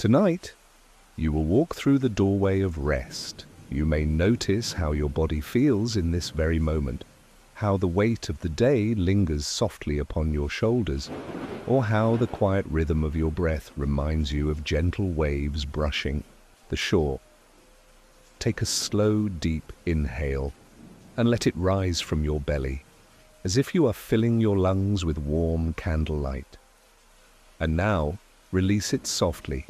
Tonight, you will walk through the doorway of rest. You may notice how your body feels in this very moment, how the weight of the day lingers softly upon your shoulders, or how the quiet rhythm of your breath reminds you of gentle waves brushing the shore. Take a slow, deep inhale and let it rise from your belly, as if you are filling your lungs with warm candlelight. And now, release it softly,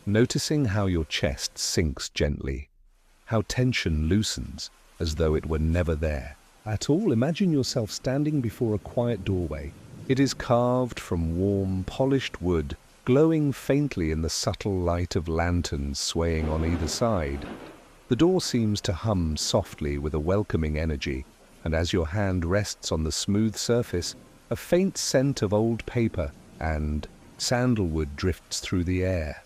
noticing how your chest sinks gently, how tension loosens as though it were never there at all. Imagine yourself standing before a quiet doorway. It is carved from warm, polished wood, glowing faintly in the subtle light of lanterns swaying on either side. The door seems to hum softly with a welcoming energy, and as your hand rests on the smooth surface, a faint scent of old paper and sandalwood drifts through the air.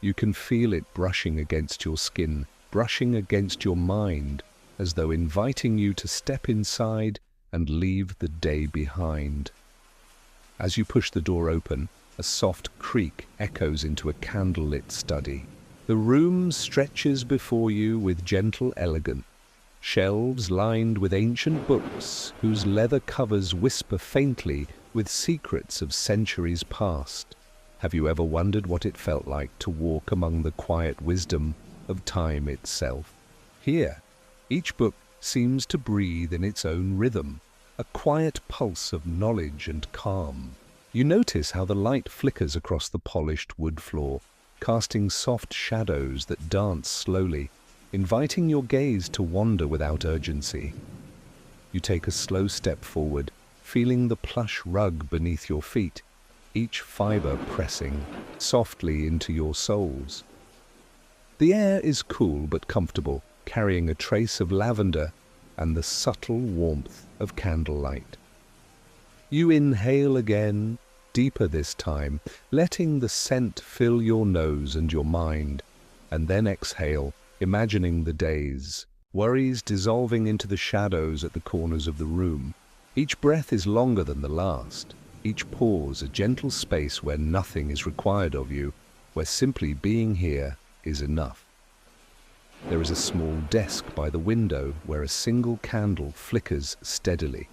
You can feel it brushing against your skin, brushing against your mind, as though inviting you to step inside and leave the day behind. As you push the door open, a soft creak echoes into a candlelit study. The room stretches before you with gentle elegance. Shelves lined with ancient books, whose leather covers whisper faintly with secrets of centuries past. Have you ever wondered what it felt like to walk among the quiet wisdom of time itself? Here, each book seems to breathe in its own rhythm, a quiet pulse of knowledge and calm. You notice how the light flickers across the polished wood floor, casting soft shadows that dance slowly, inviting your gaze to wander without urgency. You take a slow step forward, feeling the plush rug beneath your feet, each fiber pressing softly into your soles. The air is cool but comfortable, carrying a trace of lavender and the subtle warmth of candlelight. You inhale again, deeper this time, letting the scent fill your nose and your mind, and then exhale, imagining the days, worries dissolving into the shadows at the corners of the room. Each breath is longer than the last, each pause a gentle space where nothing is required of you, where simply being here is enough. There is a small desk by the window where a single candle flickers steadily.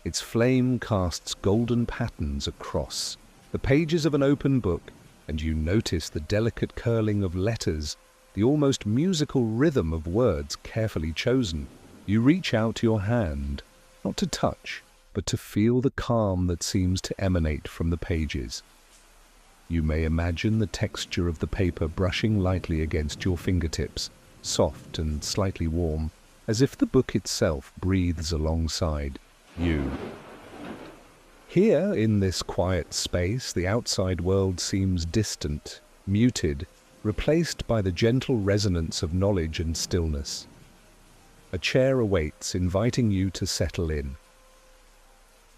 Its flame casts golden patterns across the pages of an open book, and you notice the delicate curling of letters, the almost musical rhythm of words carefully chosen. You reach out your hand, not to touch, but to feel the calm that seems to emanate from the pages. You may imagine the texture of the paper brushing lightly against your fingertips, soft and slightly warm, as if the book itself breathes alongside you. Here, in this quiet space, the outside world seems distant, muted, replaced by the gentle resonance of knowledge and stillness. A chair awaits, inviting you to settle in.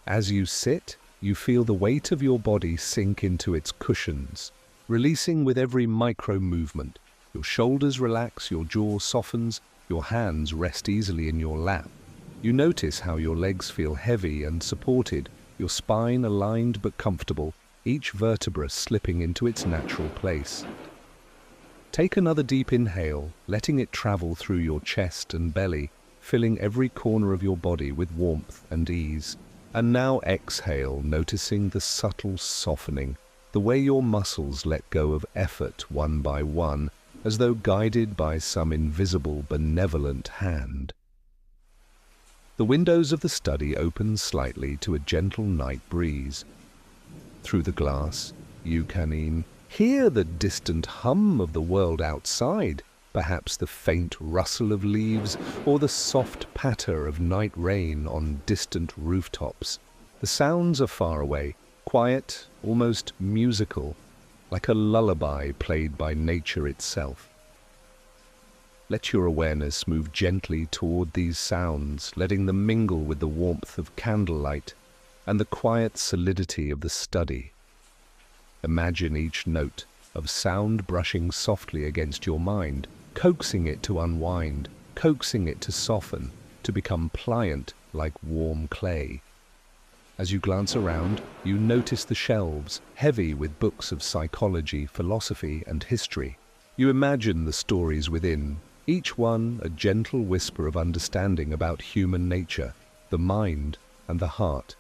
As you sit, you feel the weight of your body sink into its cushions, releasing with every micro movement. Your shoulders relax, your jaw softens, your hands rest easily in your lap. You notice how your legs feel heavy and supported, your spine aligned but comfortable, each vertebra slipping into its natural place. Take another deep inhale, letting it travel through your chest and belly, filling every corner of your body with warmth and ease. And now exhale, noticing the subtle softening, the way your muscles let go of effort one by one, as though guided by some invisible, benevolent hand. The windows of the study open slightly to a gentle night breeze. Through the glass, you can hear the distant hum of the world outside, perhaps the faint rustle of leaves or the soft patter of night rain on distant rooftops. The sounds are far away, quiet, almost musical, like a lullaby played by nature itself. Let your awareness move gently toward these sounds, letting them mingle with the warmth of candlelight and the quiet solidity of the study. Imagine each note of sound brushing softly against your mind, coaxing it to unwind, coaxing it to soften, to become pliant like warm clay. As you glance around, you notice the shelves, heavy with books of psychology, philosophy, and history. You imagine the stories within, each one a gentle whisper of understanding about human nature, the mind, and the heart.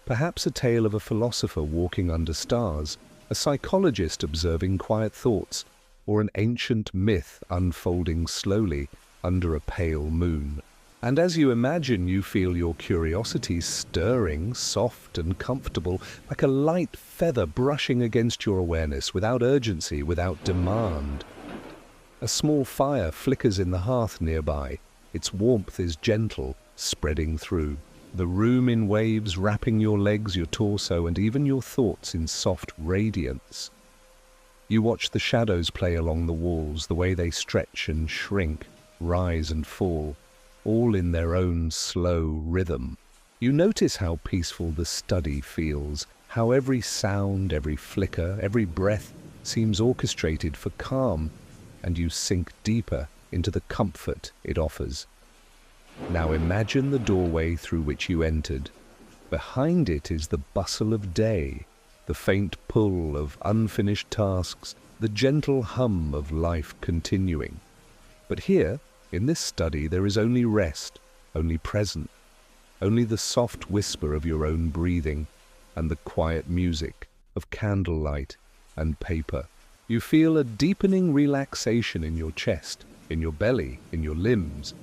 Perhaps a tale of a philosopher walking under stars, a psychologist observing quiet thoughts, or an ancient myth unfolding slowly under a pale moon. And as you imagine, you feel your curiosity stirring, soft and comfortable, like a light feather brushing against your awareness, without urgency, without demand. A small fire flickers in the hearth nearby. Its warmth is gentle, spreading through. The room in waves, wrapping your legs, your torso, and even your thoughts in soft radiance. You watch the shadows play along the walls, the way they stretch and shrink, rise and fall, all in their own slow rhythm. You notice how peaceful the study feels, how every sound, every flicker, every breath seems orchestrated for calm, and you sink deeper into the comfort it offers. Now imagine the doorway through which you entered. Behind it is the bustle of day, the faint pull of unfinished tasks, the gentle hum of life continuing. But here, in this study, there is only rest, only presence, only the soft whisper of your own breathing and the quiet music of candlelight and paper. You feel a deepening relaxation in your chest, in your belly, in your limbs.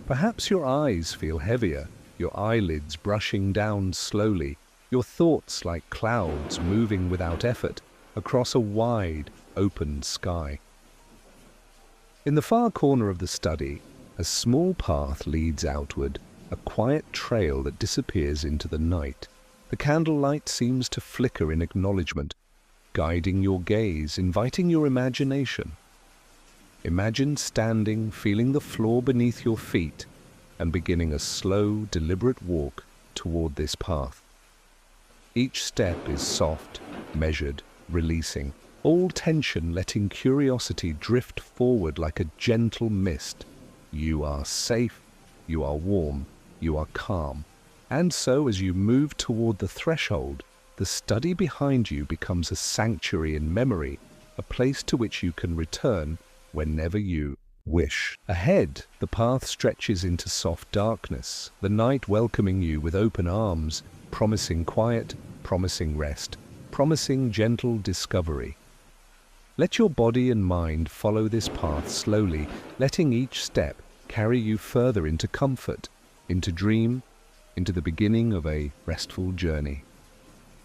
Perhaps your eyes feel heavier, your eyelids brushing down slowly, your thoughts like clouds moving without effort across a wide, open sky. In the far corner of the study, a small path leads outward, a quiet trail that disappears into the night. The candlelight seems to flicker in acknowledgement, guiding your gaze, inviting your imagination. Imagine standing, feeling the floor beneath your feet, and beginning a slow, deliberate walk toward this path. Each step is soft, measured, releasing, all tension letting curiosity drift forward like a gentle mist. You are safe, you are warm, you are calm. And so as you move toward the threshold, the study behind you becomes a sanctuary in memory, a place to which you can return whenever you wish. Ahead, the path stretches into soft darkness, the night welcoming you with open arms, promising quiet, promising rest, promising gentle discovery. Let your body and mind follow this path slowly, letting each step carry you further into comfort, into dream, into the beginning of a restful journey.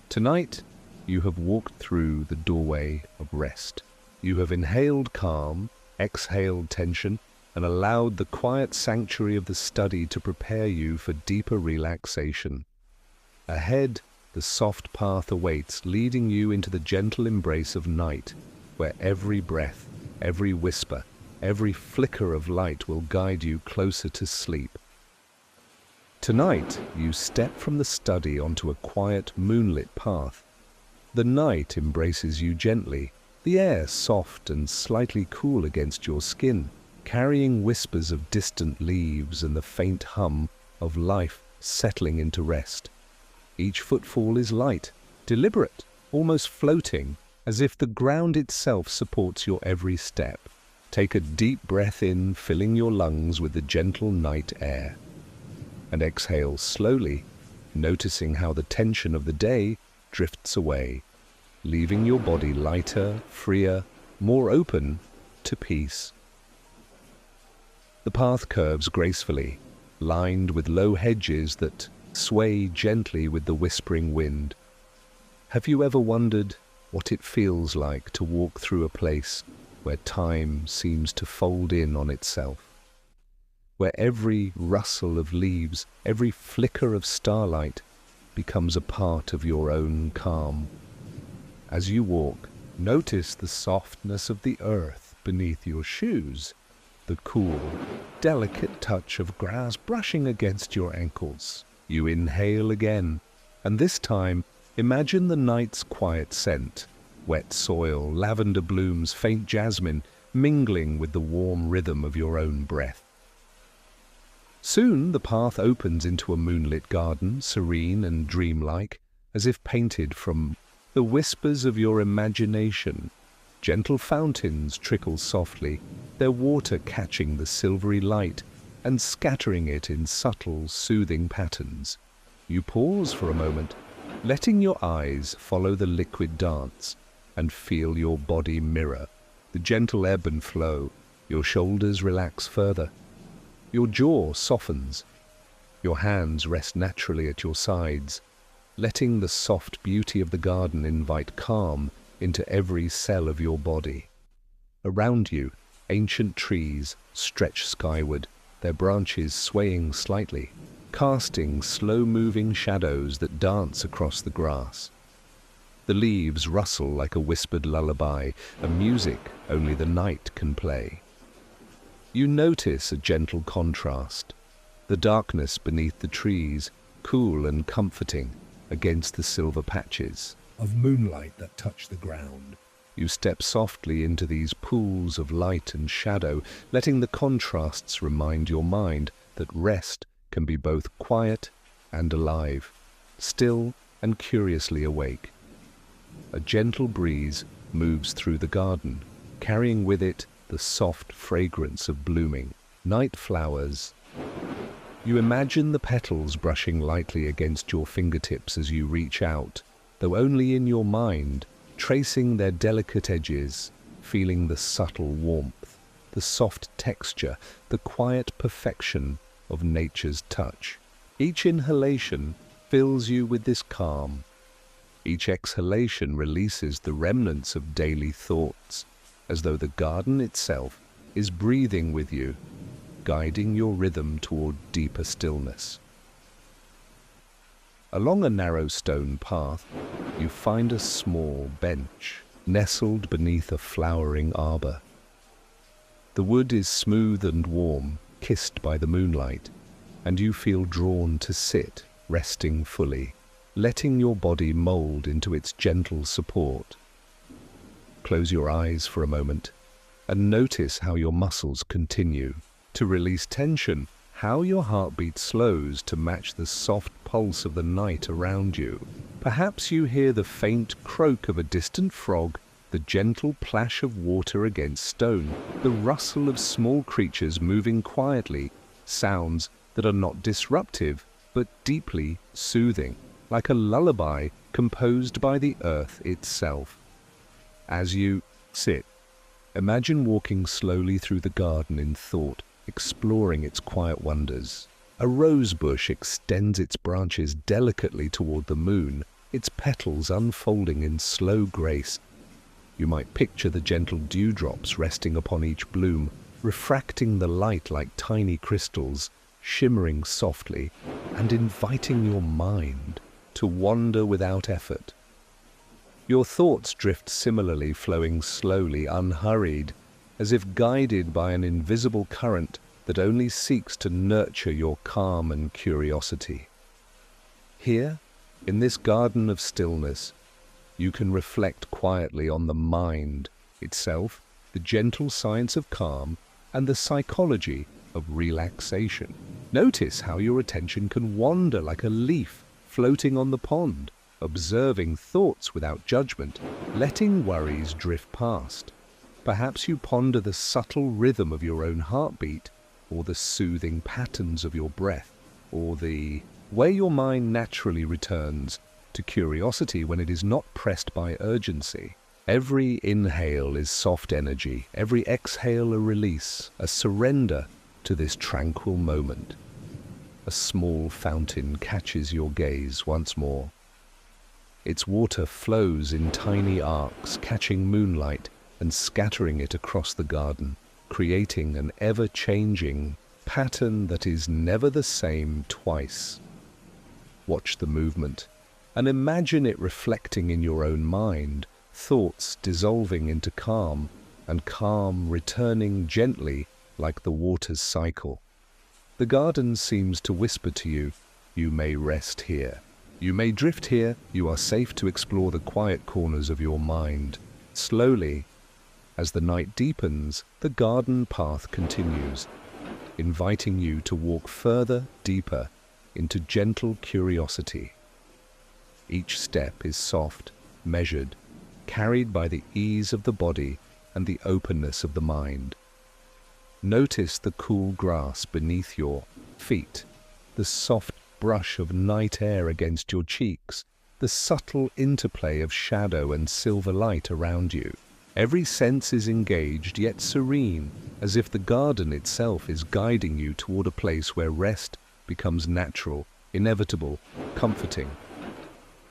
Tonight, you have walked through the doorway of rest. You have inhaled calm, exhaled tension, and allowed the quiet sanctuary of the study to prepare you for deeper relaxation. Ahead, the soft path awaits, leading you into the gentle embrace of night, where every breath, every whisper, every flicker of light will guide you closer to sleep. Tonight, you step from the study onto a quiet, moonlit path. The night embraces you gently, the air soft and slightly cool against your skin, carrying whispers of distant leaves and the faint hum of life settling into rest. Each footfall is light, deliberate, almost floating, as if the ground itself supports your every step. Take a deep breath in, filling your lungs with the gentle night air. And exhale slowly, noticing how the tension of the day drifts away, leaving your body lighter, freer, more open to peace. The path curves gracefully, lined with low hedges that sway gently with the whispering wind. Have you ever wondered what it feels like to walk through a place where time seems to fold in on itself, where every rustle of leaves, every flicker of starlight becomes a part of your own calm? As you walk, notice the softness of the earth beneath your shoes, the cool, delicate touch of grass brushing against your ankles. You inhale again, and this time imagine the night's quiet scent, wet soil, lavender blooms, faint jasmine, mingling with the warm rhythm of your own breath. Soon the path opens into a moonlit garden, serene and dreamlike, as if painted from the whispers of your imagination. Gentle fountains trickle softly, their water catching the silvery light and scattering it in subtle, soothing patterns. You pause for a moment, letting your eyes follow the liquid dance and feel your body mirror the gentle ebb and flow. Your shoulders relax further. Your jaw softens. Your hands rest naturally at your sides, letting the soft beauty of the garden invite calm into every cell of your body. Around you, ancient trees stretch skyward, their branches swaying slightly, casting slow-moving shadows that dance across the grass. The leaves rustle like a whispered lullaby, a music only the night can play. You notice a gentle contrast, the darkness beneath the trees, cool and comforting against the silver patches of moonlight that touch the ground. You step softly into these pools of light and shadow, letting the contrasts remind your mind that rest can be both quiet and alive, still and curiously awake. A gentle breeze moves through the garden, carrying with it the soft fragrance of blooming night flowers. You imagine the petals brushing lightly against your fingertips as you reach out, though only in your mind, tracing their delicate edges, feeling the subtle warmth, the soft texture, the quiet perfection of nature's touch. Each inhalation fills you with this calm. Each exhalation releases the remnants of daily thoughts, as though the garden itself is breathing with you, guiding your rhythm toward deeper stillness. Along a narrow stone path, you find a small bench nestled beneath a flowering arbor. The wood is smooth and warm, kissed by the moonlight, and you feel drawn to sit, resting fully, letting your body mold into its gentle support. Close your eyes for a moment and notice how your muscles continue to release tension, how your heartbeat slows to match the soft pulse of the night around you. Perhaps you hear the faint croak of a distant frog, the gentle plash of water against stone, the rustle of small creatures moving quietly, sounds that are not disruptive but deeply soothing, like a lullaby composed by the earth itself. As you sit, imagine walking slowly through the garden in thought, exploring its quiet wonders. A rose bush extends its branches delicately toward the moon, its petals unfolding in slow grace. You might picture the gentle dewdrops resting upon each bloom, refracting the light like tiny crystals, shimmering softly and inviting your mind to wander without effort. Your thoughts drift similarly, flowing slowly, unhurried, as if guided by an invisible current that only seeks to nurture your calm and curiosity. Here, in this garden of stillness, you can reflect quietly on the mind itself, the gentle science of calm, and the psychology of relaxation. Notice how your attention can wander like a leaf floating on the pond, observing thoughts without judgment, letting worries drift past. Perhaps you ponder the subtle rhythm of your own heartbeat, or the soothing patterns of your breath, or the way your mind naturally returns to curiosity when it is not pressed by urgency. Every inhale is soft energy, every exhale a release, a surrender to this tranquil moment. A small fountain catches your gaze once more. Its water flows in tiny arcs, catching moonlight and scattering it across the garden, creating an ever-changing pattern that is never the same twice. Watch the movement and imagine it reflecting in your own mind, thoughts dissolving into calm, and calm returning gently like the water's cycle. The garden seems to whisper to you, you may rest here. You may drift here, you are safe to explore the quiet corners of your mind. Slowly, as the night deepens, the garden path continues. inviting you to walk further, deeper, into gentle curiosity. Each step is soft, measured, carried by the ease of the body and the openness of the mind. Notice the cool grass beneath your feet, the soft brush of night air against your cheeks, the subtle interplay of shadow and silver light around you. Every sense is engaged yet serene, as if the garden itself is guiding you toward a place where rest becomes natural, inevitable, comforting.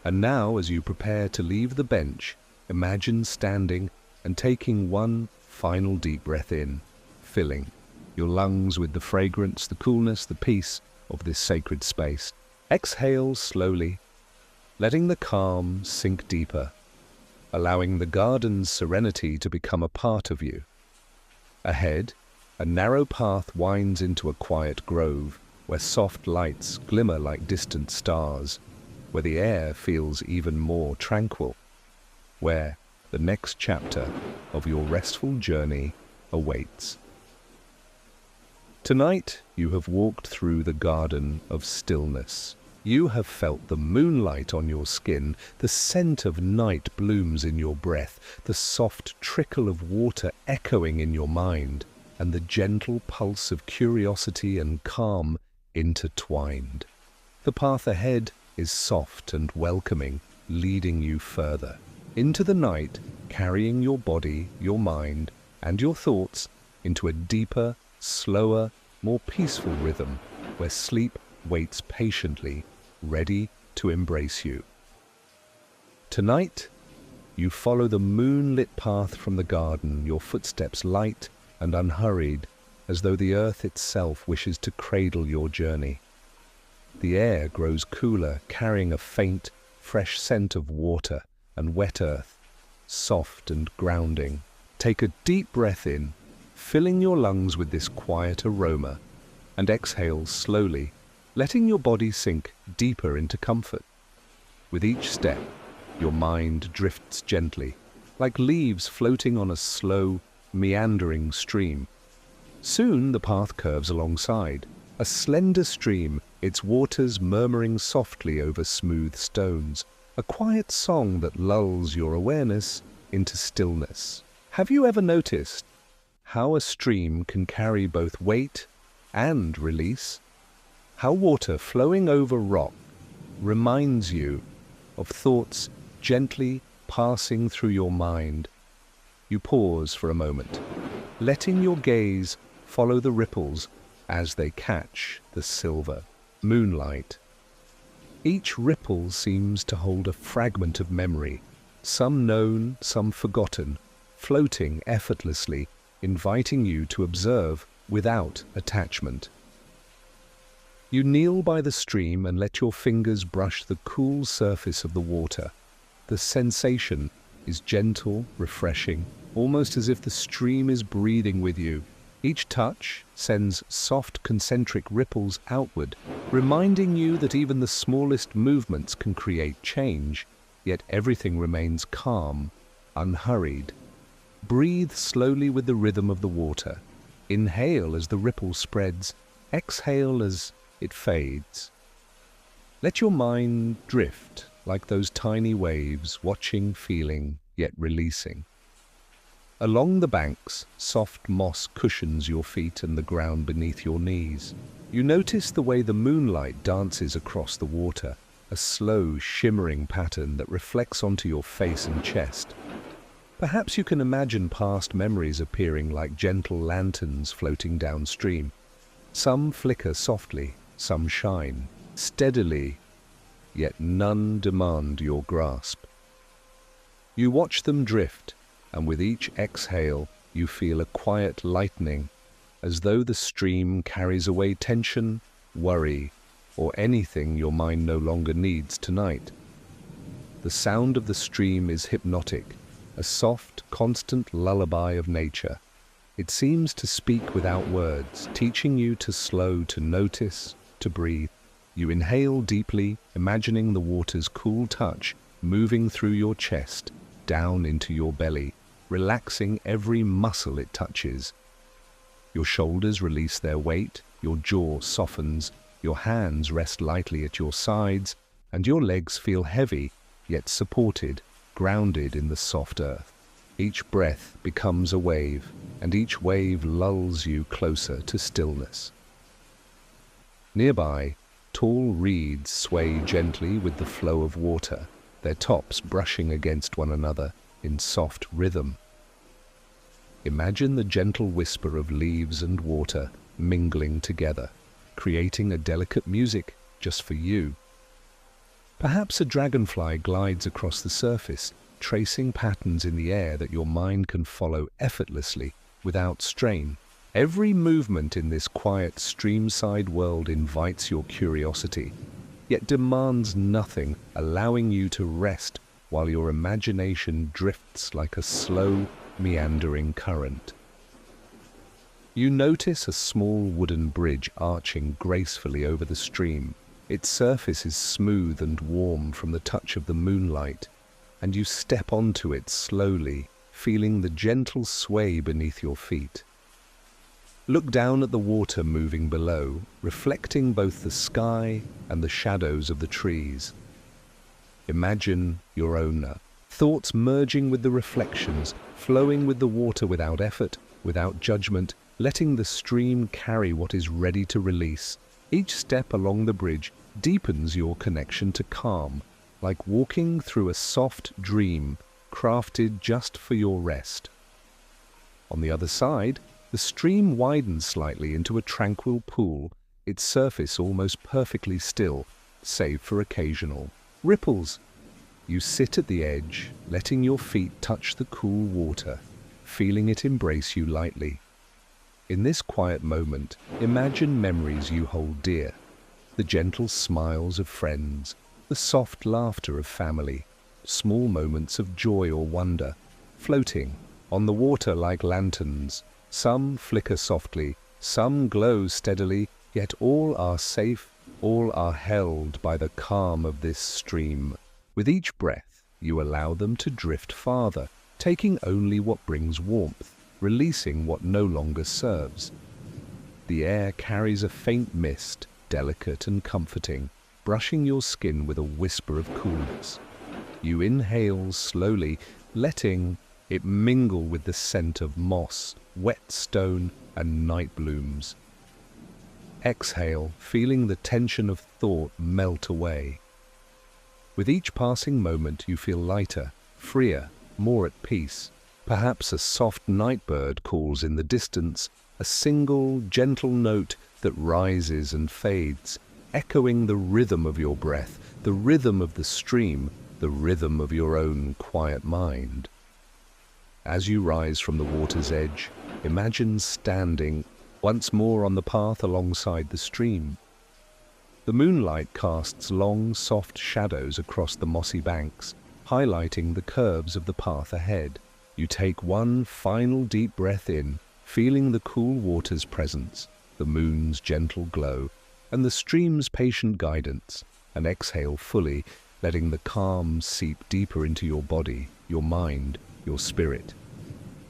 And now, as you prepare to leave the bench, imagine standing and taking one final deep breath in, filling your lungs with the fragrance, the coolness, the peace of this sacred space. Exhale slowly, letting the calm sink deeper, allowing the garden's serenity to become a part of you. Ahead, a narrow path winds into a quiet grove, where soft lights glimmer like distant stars, where the air feels even more tranquil, where the next chapter of your restful journey awaits. Tonight, you have walked through the garden of stillness. You have felt the moonlight on your skin, the scent of night blooms in your breath, the soft trickle of water echoing in your mind, and the gentle pulse of curiosity and calm intertwined. The path ahead is soft and welcoming, leading you further into the night, carrying your body, your mind, and your thoughts into a deeper, slower, more peaceful rhythm where sleep waits patiently, ready to embrace you. Tonight, you follow the moonlit path from the garden, your footsteps light and unhurried, as though the earth itself wishes to cradle your journey. The air grows cooler, carrying a faint, fresh scent of water and wet earth, soft and grounding. Take a deep breath in, filling your lungs with this quiet aroma, and exhale slowly, letting your body sink deeper into comfort. With each step, your mind drifts gently, like leaves floating on a slow, meandering stream. Soon the path curves alongside, a slender stream, its waters murmuring softly over smooth stones, a quiet song that lulls your awareness into stillness. Have you ever noticed how a stream can carry both weight and release? How water flowing over rock reminds you of thoughts gently passing through your mind. You pause for a moment, letting your gaze follow the ripples as they catch the silver moonlight. Each ripple seems to hold a fragment of memory, some known, some forgotten, floating effortlessly, inviting you to observe without attachment. You kneel by the stream and let your fingers brush the cool surface of the water. The sensation is gentle, refreshing, almost as if the stream is breathing with you. Each touch sends soft concentric ripples outward, reminding you that even the smallest movements can create change, yet everything remains calm, unhurried. Breathe slowly with the rhythm of the water. Inhale as the ripple spreads, exhale as it fades. Let your mind drift like those tiny waves, watching, feeling, yet releasing. Along the banks, soft moss cushions your feet and the ground beneath your knees. You notice the way the moonlight dances across the water, a slow, shimmering pattern that reflects onto your face and chest. Perhaps you can imagine past memories appearing like gentle lanterns floating downstream. Some flicker softly, some shine steadily, yet none demand your grasp. You watch them drift, and with each exhale you feel a quiet lightening, as though the stream carries away tension, worry, or anything your mind no longer needs tonight. The sound of the stream is hypnotic, a soft, constant lullaby of nature. It seems to speak without words, teaching you to slow, to notice, to breathe. You inhale deeply, imagining the water's cool touch moving through your chest, down into your belly, relaxing every muscle it touches. Your shoulders release their weight, your jaw softens, your hands rest lightly at your sides, and your legs feel heavy, yet supported, grounded in the soft earth. Each breath becomes a wave, and each wave lulls you closer to stillness. Nearby, tall reeds sway gently with the flow of water, their tops brushing against one another in soft rhythm. Imagine the gentle whisper of leaves and water mingling together, creating a delicate music just for you. Perhaps a dragonfly glides across the surface, tracing patterns in the air that your mind can follow effortlessly without strain. Every movement in this quiet streamside world invites your curiosity, yet demands nothing, allowing you to rest while your imagination drifts like a slow, meandering current. You notice a small wooden bridge arching gracefully over the stream. Its surface is smooth and warm from the touch of the moonlight, and you step onto it slowly, feeling the gentle sway beneath your feet. Look down at the water moving below, reflecting both the sky and the shadows of the trees. Imagine your owner, thoughts merging with the reflections, flowing with the water without effort, without judgment, letting the stream carry what is ready to release. Each step along the bridge deepens your connection to calm, like walking through a soft dream crafted just for your rest. On the other side, the stream widens slightly into a tranquil pool, its surface almost perfectly still, save for occasional ripples. You sit at the edge, letting your feet touch the cool water, feeling it embrace you lightly. In this quiet moment, imagine memories you hold dear, the gentle smiles of friends, the soft laughter of family, small moments of joy or wonder, floating on the water like lanterns. Some flicker softly, some glow steadily, yet all are safe, all are held by the calm of this stream. With each breath, you allow them to drift farther, taking only what brings warmth, releasing what no longer serves. The air carries a faint mist, delicate and comforting, brushing your skin with a whisper of coolness. You inhale slowly, letting it mingle with the scent of moss, wet stone, and night blooms. Exhale, feeling the tension of thought melt away. With each passing moment, you feel lighter, freer, more at peace. Perhaps a soft night bird calls in the distance, a single, gentle note that rises and fades, echoing the rhythm of your breath, the rhythm of the stream, the rhythm of your own quiet mind. As you rise from the water's edge, imagine standing once more on the path alongside the stream. The moonlight casts long, soft shadows across the mossy banks, highlighting the curves of the path ahead. You take one final deep breath in, feeling the cool water's presence, the moon's gentle glow, and the stream's patient guidance, and exhale fully, letting the calm seep deeper into your body, your mind, your spirit.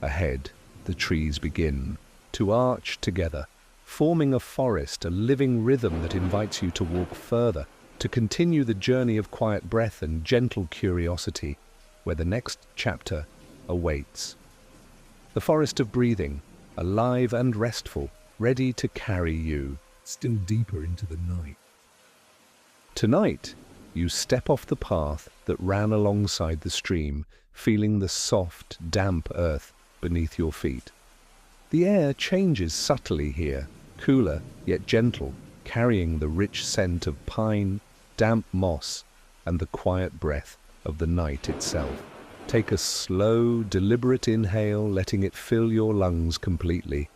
Ahead, the trees begin to arch together, forming a forest, a living rhythm that invites you to walk further, to continue the journey of quiet breath and gentle curiosity, where the next chapter awaits. The forest of breathing, alive and restful, ready to carry you still deeper into the night. Tonight, you step off the path that ran alongside the stream, feeling the soft, damp earth beneath your feet. The air changes subtly here, cooler yet gentle, carrying the rich scent of pine, damp moss, and the quiet breath of the night itself. Take a slow, deliberate inhale, letting it fill your lungs completely,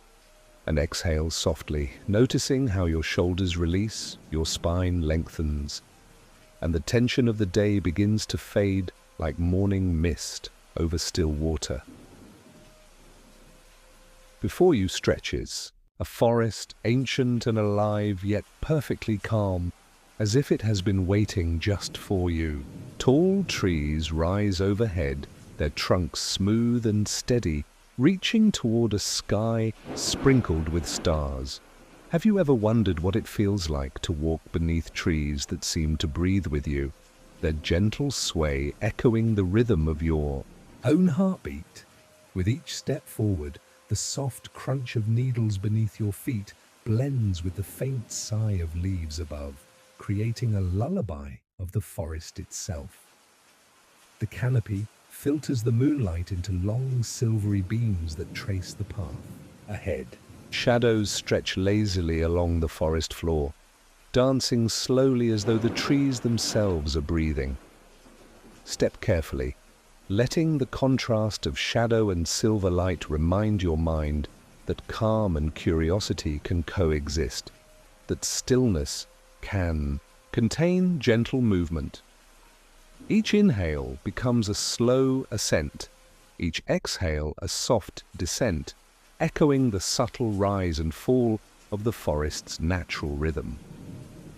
and exhale softly, noticing how your shoulders release, your spine lengthens, and the tension of the day begins to fade like morning mist over still water. Before you stretches a forest, ancient and alive, yet perfectly calm, as if it has been waiting just for you. Tall trees rise overhead, their trunks smooth and steady, reaching toward a sky sprinkled with stars. Have you ever wondered what it feels like to walk beneath trees that seem to breathe with you, their gentle sway echoing the rhythm of your own heartbeat? With each step forward, the soft crunch of needles beneath your feet blends with the faint sigh of leaves above, creating a lullaby of the forest itself. The canopy filters the moonlight into long silvery beams that trace the path ahead. Shadows stretch lazily along the forest floor, dancing slowly as though the trees themselves are breathing. Step carefully, letting the contrast of shadow and silver light remind your mind that calm and curiosity can coexist, that stillness can contain gentle movement. Each inhale becomes a slow ascent, each exhale a soft descent, echoing the subtle rise and fall of the forest's natural rhythm.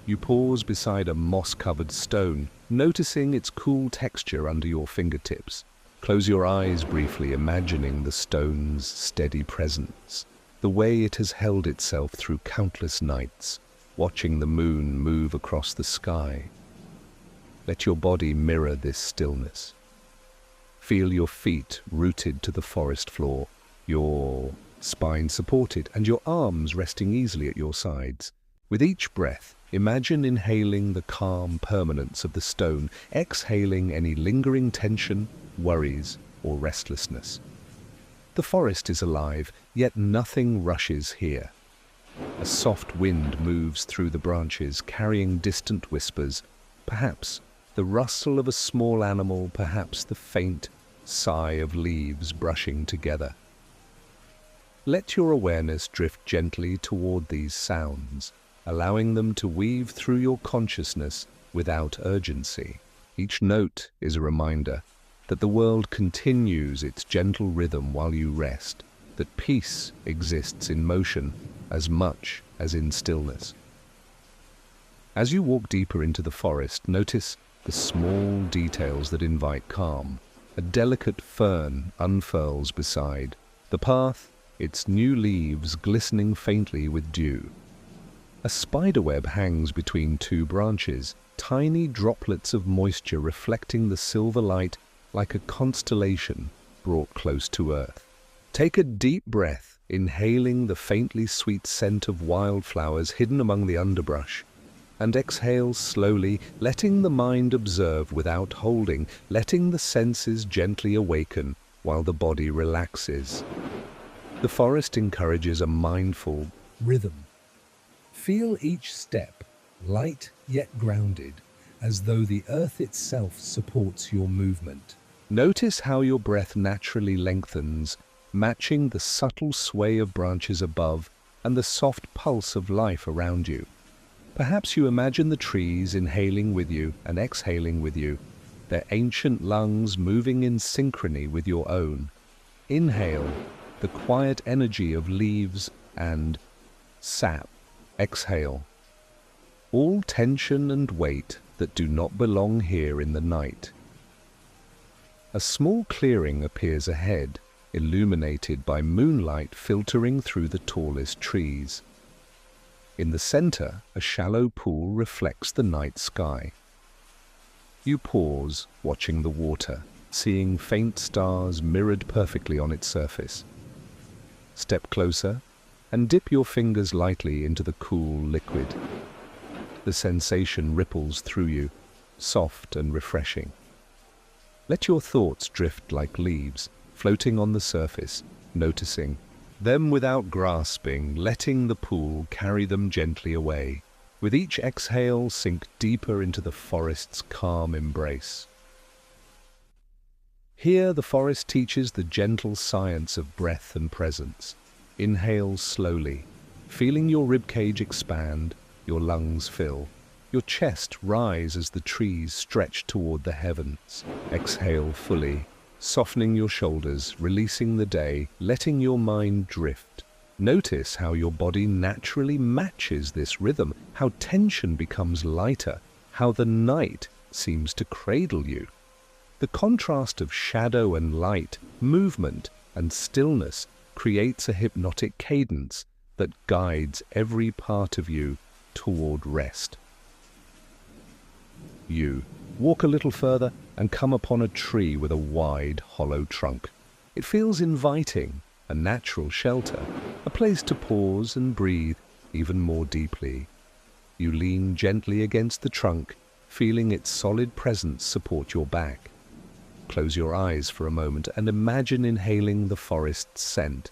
You pause beside a moss-covered stone, noticing its cool texture under your fingertips. Close your eyes briefly, imagining the stone's steady presence, the way it has held itself through countless nights, watching the moon move across the sky. Let your body mirror this stillness. Feel your feet rooted to the forest floor, your spine supported, and your arms resting easily at your sides. With each breath, imagine inhaling the calm permanence of the stone, exhaling any lingering tension, worries, or restlessness. The forest is alive, yet nothing rushes here. A soft wind moves through the branches, carrying distant whispers, perhaps the rustle of a small animal, perhaps the faint sigh of leaves brushing together. Let your awareness drift gently toward these sounds, allowing them to weave through your consciousness without urgency. Each note is a reminder that the world continues its gentle rhythm while you rest, that peace exists in motion as much as in stillness. As you walk deeper into the forest, notice the small details that invite calm. A delicate fern unfurls beside the path, its new leaves glistening faintly with dew. A spiderweb hangs between two branches, tiny droplets of moisture reflecting the silver light like a constellation brought close to earth. Take a deep breath, inhaling the faintly sweet scent of wildflowers hidden among the underbrush, and exhale slowly, letting the mind observe without holding, letting the senses gently awaken while the body relaxes. The forest encourages a mindful rhythm. Feel each step, light yet grounded, as though the earth itself supports your movement. Notice how your breath naturally lengthens, matching the subtle sway of branches above and the soft pulse of life around you. Perhaps you imagine the trees inhaling with you and exhaling with you, their ancient lungs moving in synchrony with your own. Inhale the quiet energy of leaves and sap. Exhale all tension and weight that do not belong here in the night. A small clearing appears ahead, illuminated by moonlight filtering through the tallest trees. In the center, a shallow pool reflects the night sky. You pause, watching the water, seeing faint stars mirrored perfectly on its surface. Step closer and dip your fingers lightly into the cool liquid. The sensation ripples through you, soft and refreshing. Let your thoughts drift like leaves, floating on the surface, noticing them without grasping, letting the pool carry them gently away. With each exhale, sink deeper into the forest's calm embrace. Here, the forest teaches the gentle science of breath and presence. Inhale slowly, feeling your ribcage expand, your lungs fill, your chest rise as the trees stretch toward the heavens. Exhale fully, softening your shoulders, releasing the day, letting your mind drift. Notice how your body naturally matches this rhythm, how tension becomes lighter, how the night seems to cradle you. The contrast of shadow and light, movement and stillness creates a hypnotic cadence that guides every part of you toward rest. You walk a little further and come upon a tree with a wide, hollow trunk. It feels inviting, a natural shelter, a place to pause and breathe even more deeply. You lean gently against the trunk, feeling its solid presence support your back. Close your eyes for a moment and imagine inhaling the forest's scent,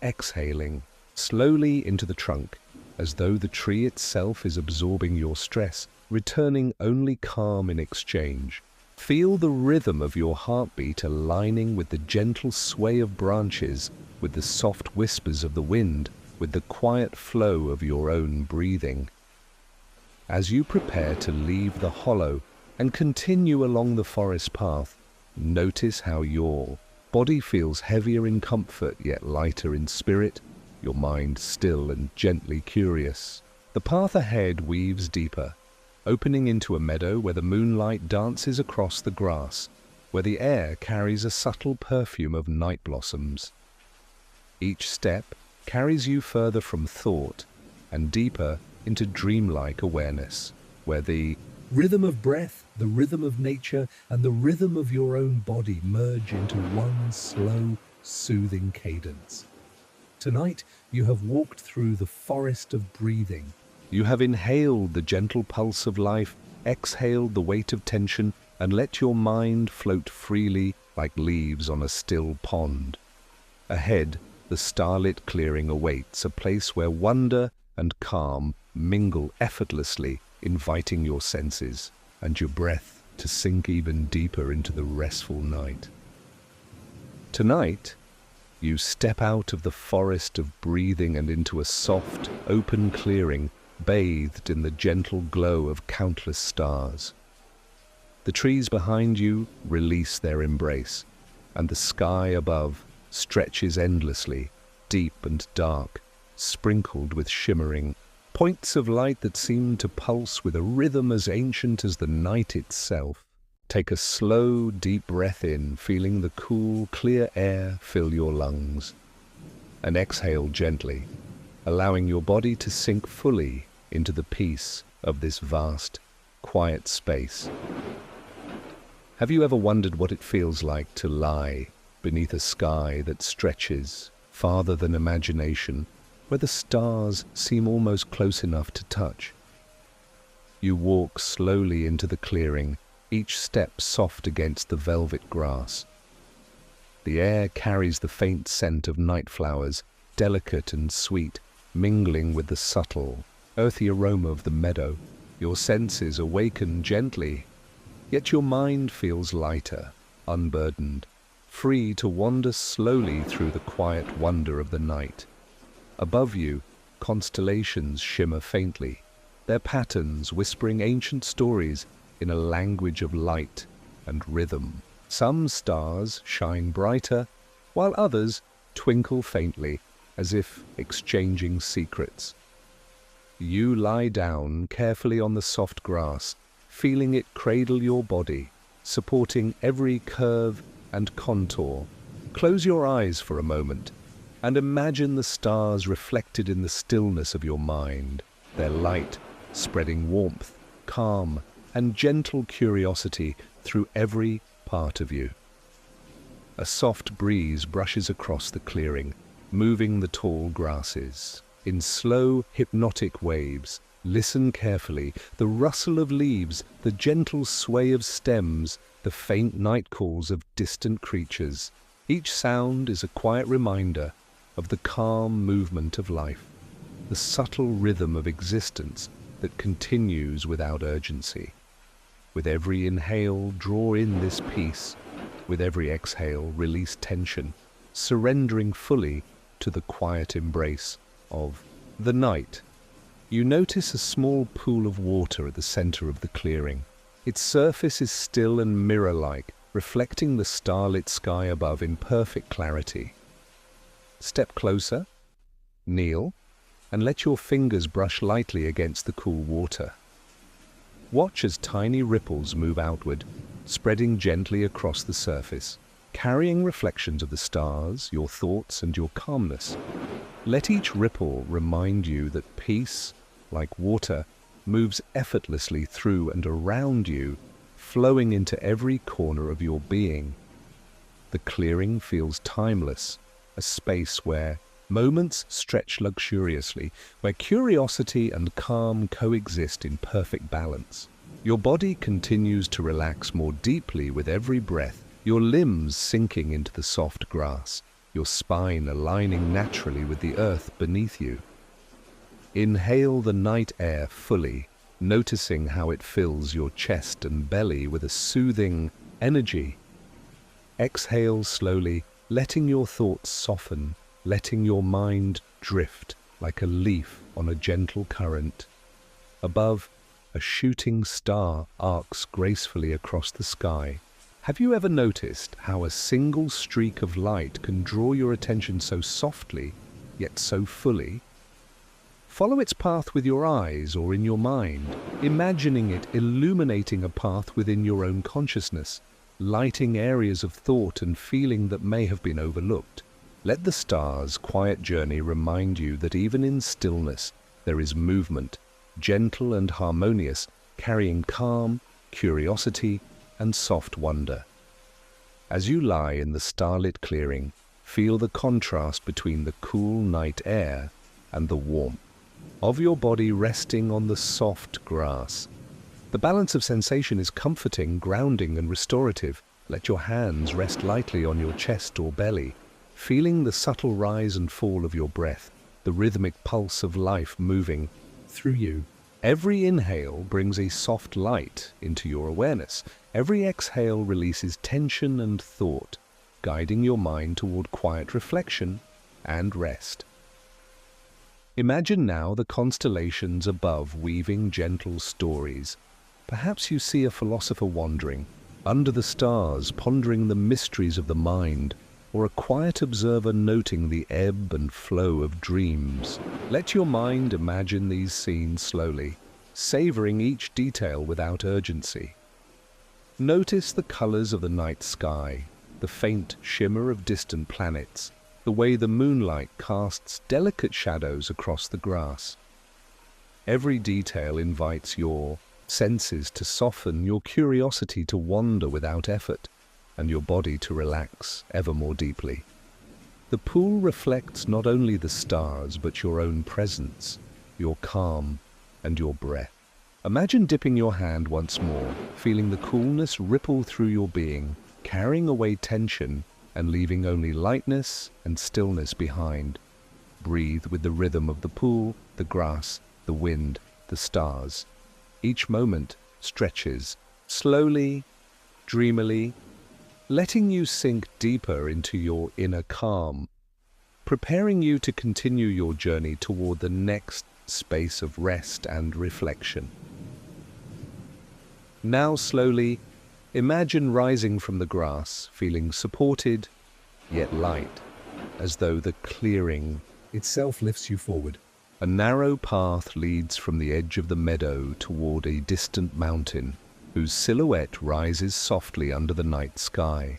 exhaling slowly into the trunk, as though the tree itself is absorbing your stress, returning only calm in exchange. Feel the rhythm of your heartbeat aligning with the gentle sway of branches, with the soft whispers of the wind, with the quiet flow of your own breathing. As you prepare to leave the hollow and continue along the forest path, notice how your body feels heavier in comfort yet lighter in spirit, your mind still and gently curious. The path ahead weaves deeper, opening into a meadow where the moonlight dances across the grass, where the air carries a subtle perfume of night blossoms. Each step carries you further from thought and deeper into dreamlike awareness, where the rhythm of breath, the rhythm of nature, and the rhythm of your own body merge into one slow, soothing cadence. Tonight, you have walked through the forest of breathing. You have inhaled the gentle pulse of life, exhaled the weight of tension, and let your mind float freely like leaves on a still pond. Ahead, the starlit clearing awaits, a place where wonder and calm mingle effortlessly, inviting your senses and your breath to sink even deeper into the restful night. Tonight, you step out of the forest of breathing and into a soft, open clearing, bathed in the gentle glow of countless stars. The trees behind you release their embrace, and the sky above stretches endlessly, deep and dark, sprinkled with shimmering points of light that seem to pulse with a rhythm as ancient as the night itself. Take a slow, deep breath in, feeling the cool, clear air fill your lungs, and exhale gently, allowing your body to sink fully into the peace of this vast, quiet space. Have you ever wondered what it feels like to lie beneath a sky that stretches farther than imagination, where the stars seem almost close enough to touch? You walk slowly into the clearing, each step soft against the velvet grass. The air carries the faint scent of night flowers, delicate and sweet, mingling with the subtle, earthy aroma of the meadow. Your senses awaken gently, yet your mind feels lighter, unburdened, free to wander slowly through the quiet wonder of the night. Above you, constellations shimmer faintly, their patterns whispering ancient stories in a language of light and rhythm. Some stars shine brighter, while others twinkle faintly, as if exchanging secrets. You lie down carefully on the soft grass, feeling it cradle your body, supporting every curve and contour. Close your eyes for a moment and imagine the stars reflected in the stillness of your mind, their light spreading warmth, calm, and gentle curiosity through every part of you. A soft breeze brushes across the clearing, moving the tall grasses. In slow, hypnotic waves, listen carefully, the rustle of leaves, the gentle sway of stems, the faint night calls of distant creatures. Each sound is a quiet reminder of the calm movement of life, the subtle rhythm of existence that continues without urgency. With every inhale, draw in this peace. With every exhale, release tension, surrendering fully to the quiet embrace of the night. You notice a small pool of water at the center of the clearing. Its surface is still and mirror-like, reflecting the starlit sky above in perfect clarity. Step closer, kneel, and let your fingers brush lightly against the cool water. Watch as tiny ripples move outward, spreading gently across the surface, carrying reflections of the stars, your thoughts, and your calmness. Let each ripple remind you that peace, like water, moves effortlessly through and around you, flowing into every corner of your being. The clearing feels timeless, a space where moments stretch luxuriously, where curiosity and calm coexist in perfect balance. Your body continues to relax more deeply with every breath, your limbs sinking into the soft grass, your spine aligning naturally with the earth beneath you. Inhale the night air fully, noticing how it fills your chest and belly with a soothing energy. Exhale slowly, letting your thoughts soften, letting your mind drift like a leaf on a gentle current. Above, a shooting star arcs gracefully across the sky. Have you ever noticed how a single streak of light can draw your attention so softly, yet so fully? Follow its path with your eyes or in your mind, imagining it illuminating a path within your own consciousness, lighting areas of thought and feeling that may have been overlooked. Let the star's quiet journey remind you that even in stillness there is movement, gentle and harmonious, carrying calm, curiosity, and soft wonder. As you lie in the starlit clearing, feel the contrast between the cool night air and the warmth of your body resting on the soft grass. The balance of sensation is comforting, grounding, and restorative. Let your hands rest lightly on your chest or belly, feeling the subtle rise and fall of your breath, the rhythmic pulse of life moving through you. Every inhale brings a soft light into your awareness. Every exhale releases tension and thought, guiding your mind toward quiet reflection and rest. Imagine now the constellations above weaving gentle stories. Perhaps you see a philosopher wandering under the stars, pondering the mysteries of the mind, or a quiet observer noting the ebb and flow of dreams. Let your mind imagine these scenes slowly, savoring each detail without urgency. Notice the colors of the night sky, the faint shimmer of distant planets, the way the moonlight casts delicate shadows across the grass. Every detail invites your senses to soften, your curiosity to wander without effort, and your body to relax ever more deeply. The pool reflects not only the stars, but your own presence, your calm, and your breath. Imagine dipping your hand once more, feeling the coolness ripple through your being, carrying away tension and leaving only lightness and stillness behind. Breathe with the rhythm of the pool, the grass, the wind, the stars. Each moment stretches, slowly, dreamily, letting you sink deeper into your inner calm, preparing you to continue your journey toward the next space of rest and reflection. Now slowly, imagine rising from the grass, feeling supported, yet light, as though the clearing itself lifts you forward. A narrow path leads from the edge of the meadow toward a distant mountain, whose silhouette rises softly under the night sky.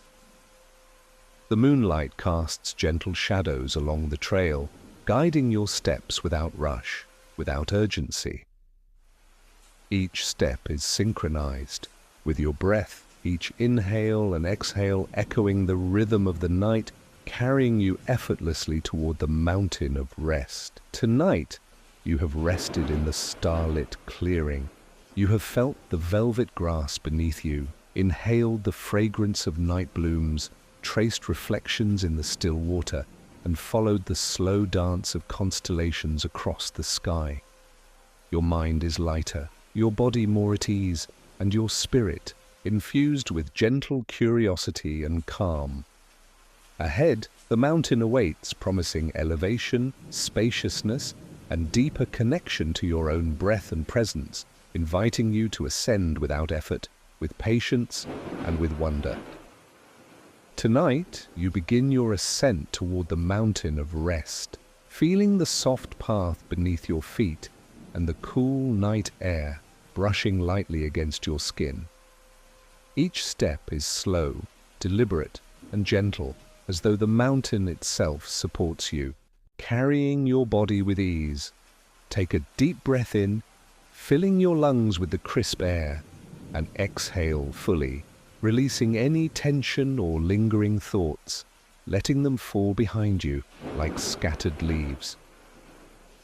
The moonlight casts gentle shadows along the trail, guiding your steps without rush, without urgency. Each step is synchronized with your breath, each inhale and exhale echoing the rhythm of the night, carrying you effortlessly toward the mountain of rest. Tonight, you have rested in the starlit clearing. You have felt the velvet grass beneath you, inhaled the fragrance of night blooms, traced reflections in the still water, and followed the slow dance of constellations across the sky. Your mind is lighter, your body more at ease, and your spirit infused with gentle curiosity and calm. Ahead, the mountain awaits, promising elevation, spaciousness, and deeper connection to your own breath and presence, inviting you to ascend without effort, with patience and with wonder. Tonight, you begin your ascent toward the mountain of rest, feeling the soft path beneath your feet and the cool night air brushing lightly against your skin. Each step is slow, deliberate, and gentle, as though the mountain itself supports you, carrying your body with ease. Take a deep breath in, filling your lungs with the crisp air, and exhale fully, releasing any tension or lingering thoughts, letting them fall behind you like scattered leaves.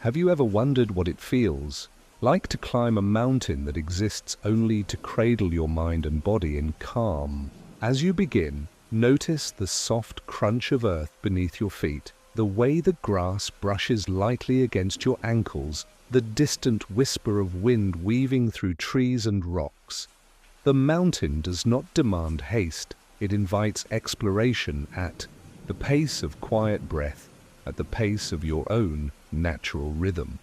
Have you ever wondered what it feels like to climb a mountain that exists only to cradle your mind and body in calm? As you begin, notice the soft crunch of earth beneath your feet, the way the grass brushes lightly against your ankles, the distant whisper of wind weaving through trees and rocks. The mountain does not demand haste, it invites exploration at the pace of quiet breath, at the pace of your own natural rhythm.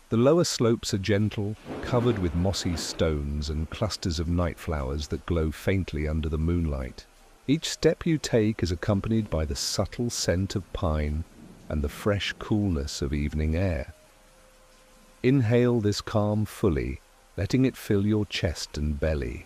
The lower slopes are gentle, covered with mossy stones and clusters of night flowers that glow faintly under the moonlight. Each step you take is accompanied by the subtle scent of pine and the fresh coolness of evening air. Inhale this calm fully, letting it fill your chest and belly.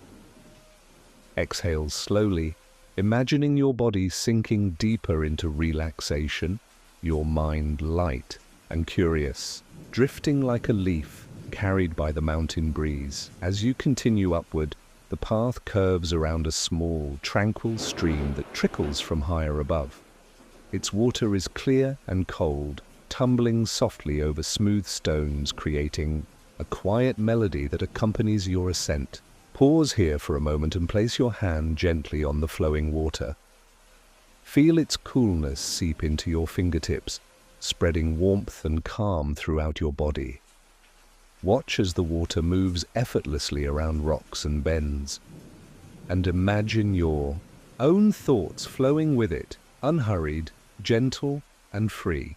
Exhale slowly, imagining your body sinking deeper into relaxation, your mind light and curious, drifting like a leaf carried by the mountain breeze. As you continue upward, the path curves around a small, tranquil stream that trickles from higher above. Its water is clear and cold, tumbling softly over smooth stones, creating a quiet melody that accompanies your ascent. Pause here for a moment and place your hand gently on the flowing water. Feel its coolness seep into your fingertips, spreading warmth and calm throughout your body. Watch as the water moves effortlessly around rocks and bends, and imagine your own thoughts flowing with it, unhurried, gentle, and free.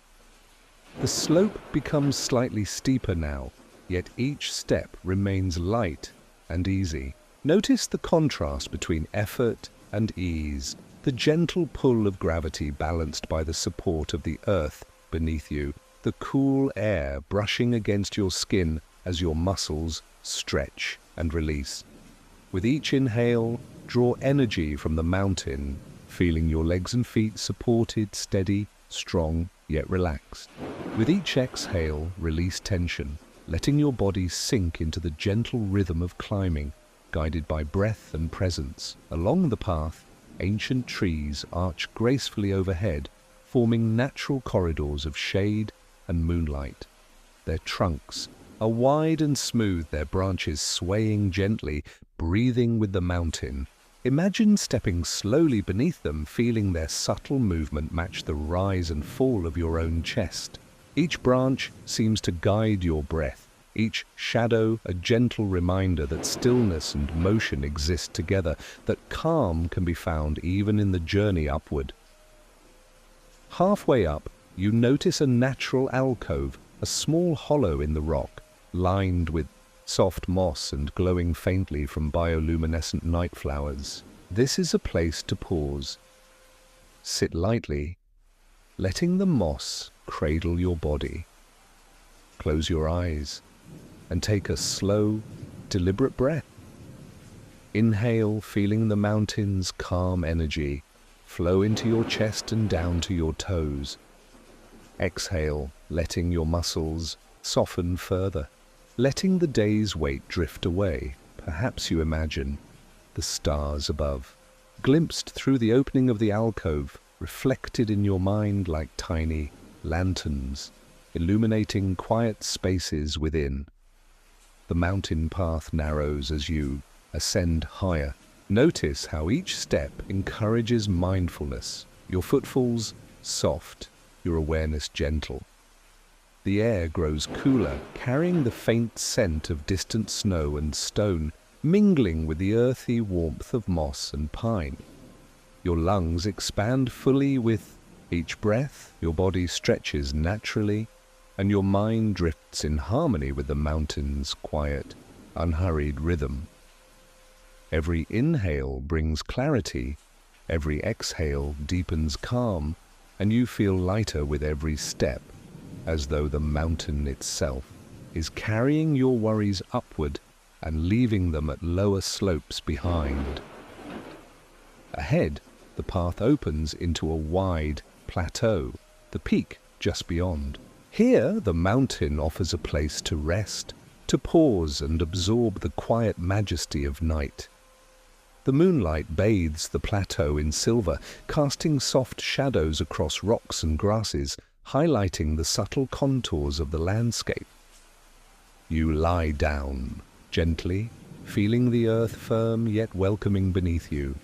The slope becomes slightly steeper now, yet each step remains light and easy. Notice the contrast between effort and ease, the gentle pull of gravity balanced by the support of the earth beneath you, the cool air brushing against your skin as your muscles stretch and release. With each inhale, draw energy from the mountain, feeling your legs and feet supported, steady, strong, yet relaxed. With each exhale, release tension, letting your body sink into the gentle rhythm of climbing, guided by breath and presence. Along the path, ancient trees arch gracefully overhead, forming natural corridors of shade and moonlight. Their trunks are wide and smooth, their branches swaying gently, breathing with the mountain. Imagine stepping slowly beneath them, feeling their subtle movement match the rise and fall of your own chest. Each branch seems to guide your breath, each shadow a gentle reminder that stillness and motion exist together, that calm can be found even in the journey upward. Halfway up, you notice a natural alcove, a small hollow in the rock, lined with soft moss and glowing faintly from bioluminescent night flowers. This is a place to pause. Sit lightly, letting the moss cradle your body. Close your eyes and take a slow, deliberate breath. Inhale, feeling the mountain's calm energy flow into your chest and down to your toes. Exhale, letting your muscles soften further. Letting the day's weight drift away, perhaps you imagine the stars above, glimpsed through the opening of the alcove, reflected in your mind like tiny lanterns, illuminating quiet spaces within. The mountain path narrows as you ascend higher. Notice how each step encourages mindfulness, your footfalls soft, your awareness gentle. The air grows cooler, carrying the faint scent of distant snow and stone, mingling with the earthy warmth of moss and pine. Your lungs expand fully with each breath, your body stretches naturally, and your mind drifts in harmony with the mountain's quiet, unhurried rhythm. Every inhale brings clarity, every exhale deepens calm, and you feel lighter with every step, as though the mountain itself is carrying your worries upward and leaving them at lower slopes behind. Ahead, the path opens into a wide plateau, the peak just beyond. Here, the mountain offers a place to rest, to pause and absorb the quiet majesty of night. The moonlight bathes the plateau in silver, casting soft shadows across rocks and grasses, highlighting the subtle contours of the landscape. You lie down, gently, feeling the earth firm yet welcoming beneath you,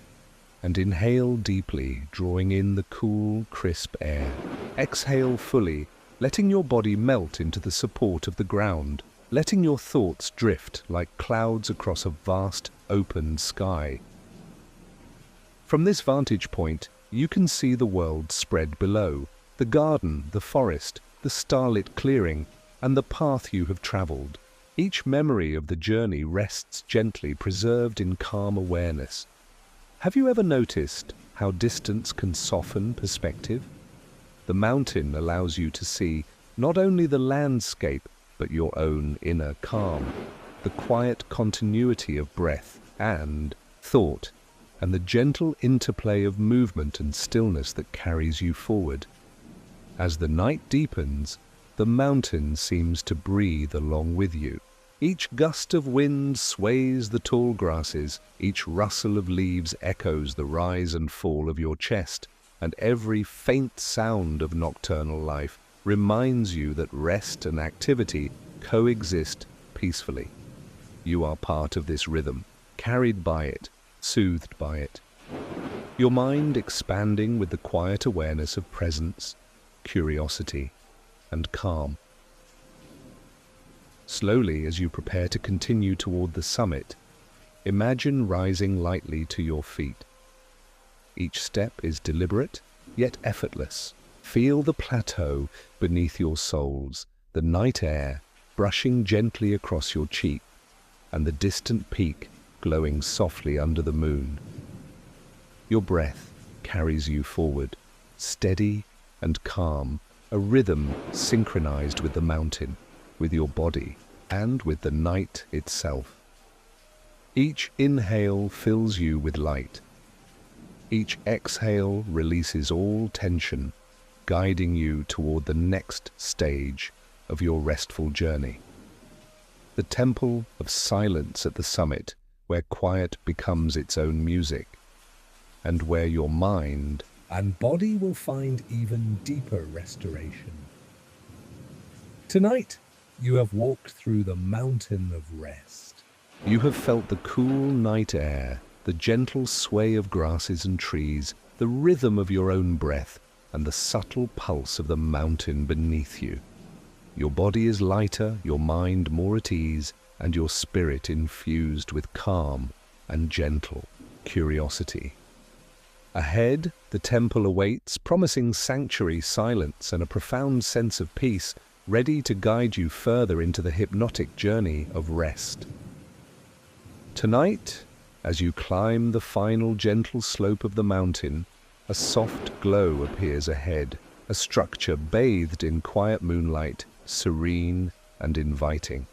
and inhale deeply, drawing in the cool, crisp air. Exhale fully, letting your body melt into the support of the ground, letting your thoughts drift like clouds across a vast, open sky. From this vantage point, you can see the world spread below, the garden, the forest, the starlit clearing, and the path you have traveled. Each memory of the journey rests gently, preserved in calm awareness. Have you ever noticed how distance can soften perspective? The mountain allows you to see not only the landscape, but your own inner calm, the quiet continuity of breath and thought, and the gentle interplay of movement and stillness that carries you forward. As the night deepens, the mountain seems to breathe along with you. Each gust of wind sways the tall grasses, each rustle of leaves echoes the rise and fall of your chest, and every faint sound of nocturnal life reminds you that rest and activity coexist peacefully. You are part of this rhythm, carried by it, soothed by it. Your mind expanding with the quiet awareness of presence, curiosity, and calm. Slowly, as you prepare to continue toward the summit, imagine rising lightly to your feet. Each step is deliberate, yet effortless. Feel the plateau beneath your soles, the night air brushing gently across your cheek, and the distant peak glowing softly under the moon. Your breath carries you forward, steady and calm, a rhythm synchronized with the mountain, with your body, and with the night itself. Each inhale fills you with light. Each exhale releases all tension, guiding you toward the next stage of your restful journey. The temple of silence at the summit, where quiet becomes its own music, and where your mind and body will find even deeper restoration. Tonight, you have walked through the mountain of rest. You have felt the cool night air, the gentle sway of grasses and trees, the rhythm of your own breath, and the subtle pulse of the mountain beneath you. Your body is lighter, your mind more at ease, and your spirit infused with calm and gentle curiosity. Ahead, the temple awaits, promising sanctuary, silence, and a profound sense of peace, ready to guide you further into the hypnotic journey of rest. Tonight, as you climb the final gentle slope of the mountain, a soft glow appears ahead, a structure bathed in quiet moonlight, serene and inviting.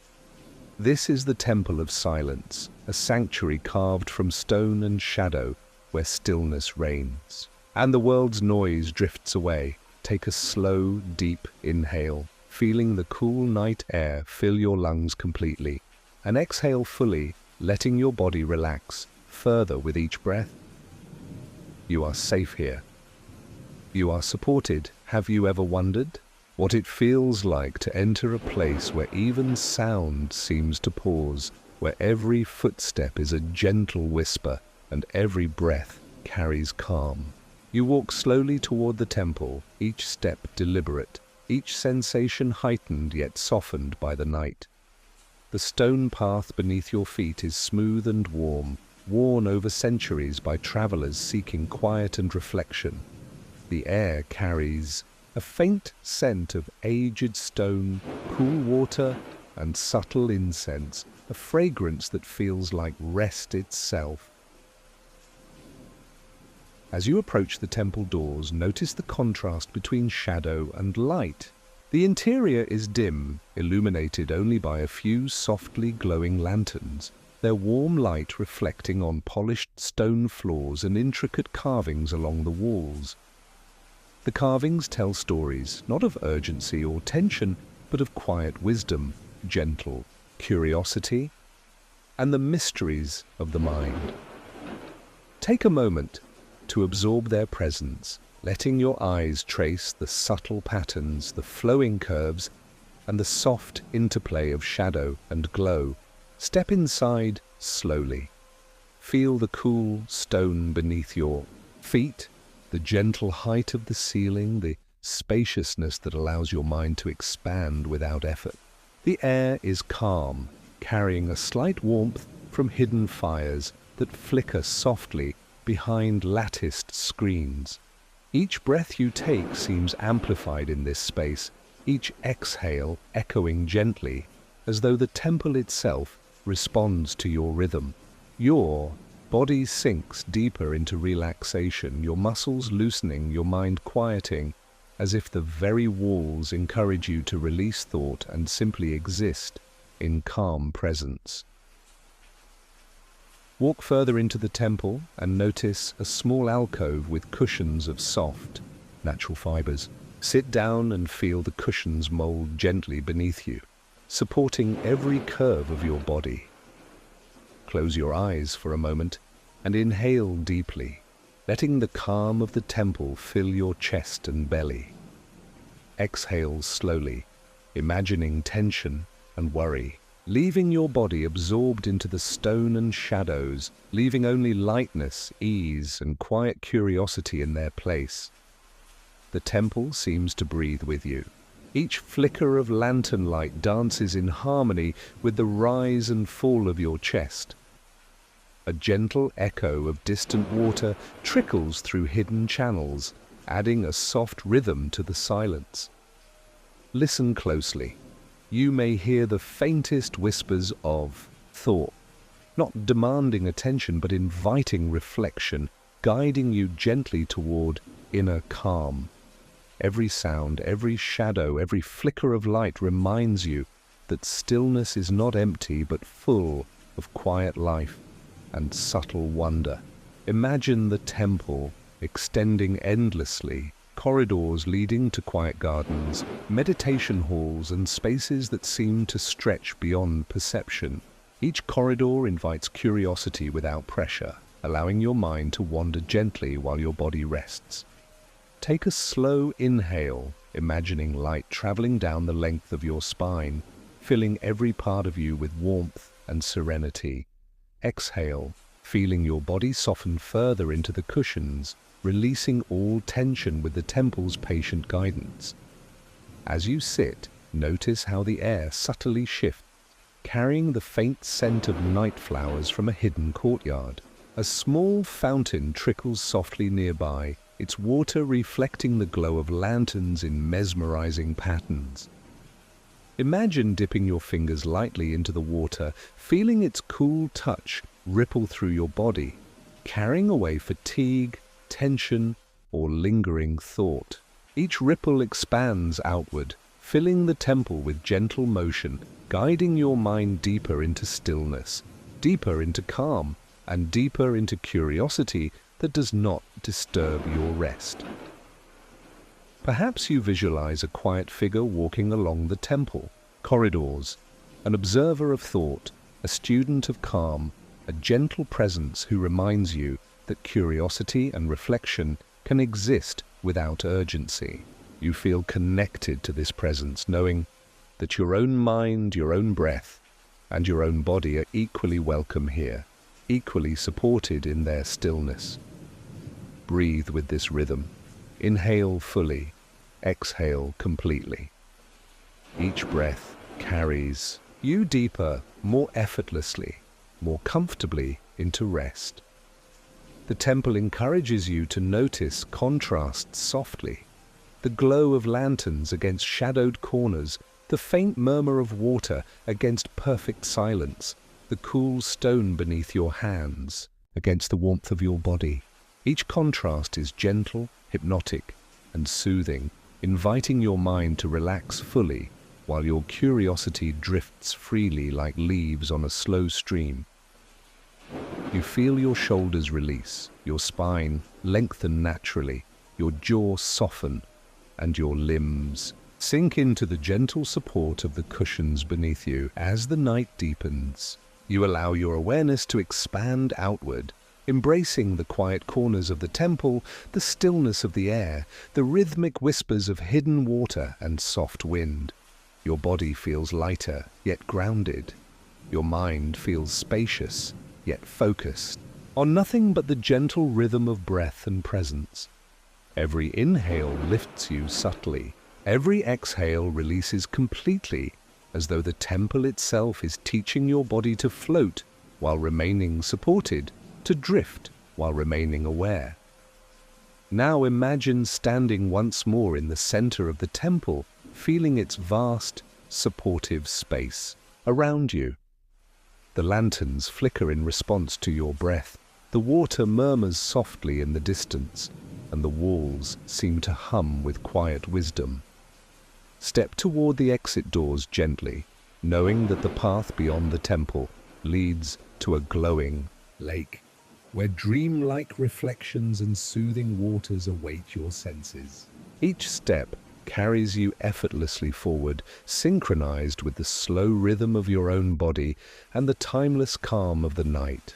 This is the Temple of Silence, a sanctuary carved from stone and shadow where stillness reigns. And the world's noise drifts away. Take a slow, deep inhale, feeling the cool night air fill your lungs completely, and exhale fully, letting your body relax further with each breath. You are safe here. You are supported. Have you ever wondered what it feels like to enter a place where even sound seems to pause, where every footstep is a gentle whisper and every breath carries calm? You walk slowly toward the temple, each step deliberate, each sensation heightened yet softened by the night. The stone path beneath your feet is smooth and warm, worn over centuries by travelers seeking quiet and reflection. The air carries a faint scent of aged stone, cool water, and subtle incense, a fragrance that feels like rest itself. As you approach the temple doors, notice the contrast between shadow and light. The interior is dim, illuminated only by a few softly glowing lanterns. The their warm light reflecting on polished stone floors and intricate carvings along the walls. The carvings tell stories, not of urgency or tension, but of quiet wisdom, gentle curiosity, and the mysteries of the mind. Take a moment to absorb their presence, letting your eyes trace the subtle patterns, the flowing curves, and the soft interplay of shadow and glow. Step inside slowly. Feel the cool stone beneath your feet, the gentle height of the ceiling, the spaciousness that allows your mind to expand without effort. The air is calm, carrying a slight warmth from hidden fires that flicker softly behind latticed screens. Each breath you take seems amplified in this space, each exhale echoing gently, as though the temple itself responds to your rhythm. Your body sinks deeper into relaxation, your muscles loosening, your mind quieting, as if the very walls encourage you to release thought and simply exist in calm presence. Walk further into the temple and notice a small alcove with cushions of soft, natural fibers. Sit down and feel the cushions mold gently beneath you, supporting every curve of your body. Close your eyes for a moment and inhale deeply, letting the calm of the temple fill your chest and belly. Exhale slowly, imagining tension and worry, leaving your body absorbed into the stone and shadows, leaving only lightness, ease, and quiet curiosity in their place. The temple seems to breathe with you. Each flicker of lantern light dances in harmony with the rise and fall of your chest. A gentle echo of distant water trickles through hidden channels, adding a soft rhythm to the silence. Listen closely. You may hear the faintest whispers of thought, not demanding attention but inviting reflection, guiding you gently toward inner calm. Every sound, every shadow, every flicker of light reminds you that stillness is not empty but full of quiet life and subtle wonder. Imagine the temple extending endlessly, corridors leading to quiet gardens, meditation halls, and spaces that seem to stretch beyond perception. Each corridor invites curiosity without pressure, allowing your mind to wander gently while your body rests. Take a slow inhale, imagining light traveling down the length of your spine, filling every part of you with warmth and serenity. Exhale, feeling your body soften further into the cushions, releasing all tension with the temple's patient guidance. As you sit, notice how the air subtly shifts, carrying the faint scent of night flowers from a hidden courtyard. A small fountain trickles softly nearby, its water reflecting the glow of lanterns in mesmerizing patterns. Imagine dipping your fingers lightly into the water, feeling its cool touch ripple through your body, carrying away fatigue, tension, or lingering thought. Each ripple expands outward, filling the temple with gentle motion, guiding your mind deeper into stillness, deeper into calm, and deeper into curiosity that does not disturb your rest. Perhaps you visualize a quiet figure walking along the temple corridors, an observer of thought, a student of calm, a gentle presence who reminds you that curiosity and reflection can exist without urgency. You feel connected to this presence, knowing that your own mind, your own breath, and your own body are equally welcome here, equally supported in their stillness. Breathe with this rhythm. Inhale fully, exhale completely. Each breath carries you deeper, more effortlessly, more comfortably into rest. The temple encourages you to notice contrasts softly. The glow of lanterns against shadowed corners, the faint murmur of water against perfect silence, the cool stone beneath your hands against the warmth of your body. Each contrast is gentle, hypnotic, and soothing, inviting your mind to relax fully while your curiosity drifts freely like leaves on a slow stream. You feel your shoulders release, your spine lengthen naturally, your jaw soften, and your limbs sink into the gentle support of the cushions beneath you. As the night deepens, you allow your awareness to expand outward, embracing the quiet corners of the temple, the stillness of the air, the rhythmic whispers of hidden water and soft wind. Your body feels lighter, yet grounded. Your mind feels spacious, yet focused on nothing but the gentle rhythm of breath and presence. Every inhale lifts you subtly. Every exhale releases completely, as though the temple itself is teaching your body to float while remaining supported, to drift while remaining aware. Now imagine standing once more in the center of the temple, feeling its vast, supportive space around you. The lanterns flicker in response to your breath. The water murmurs softly in the distance, and the walls seem to hum with quiet wisdom. Step toward the exit doors gently, knowing that the path beyond the temple leads to a glowing lake, where dreamlike reflections and soothing waters await your senses. Each step carries you effortlessly forward, synchronized with the slow rhythm of your own body and the timeless calm of the night.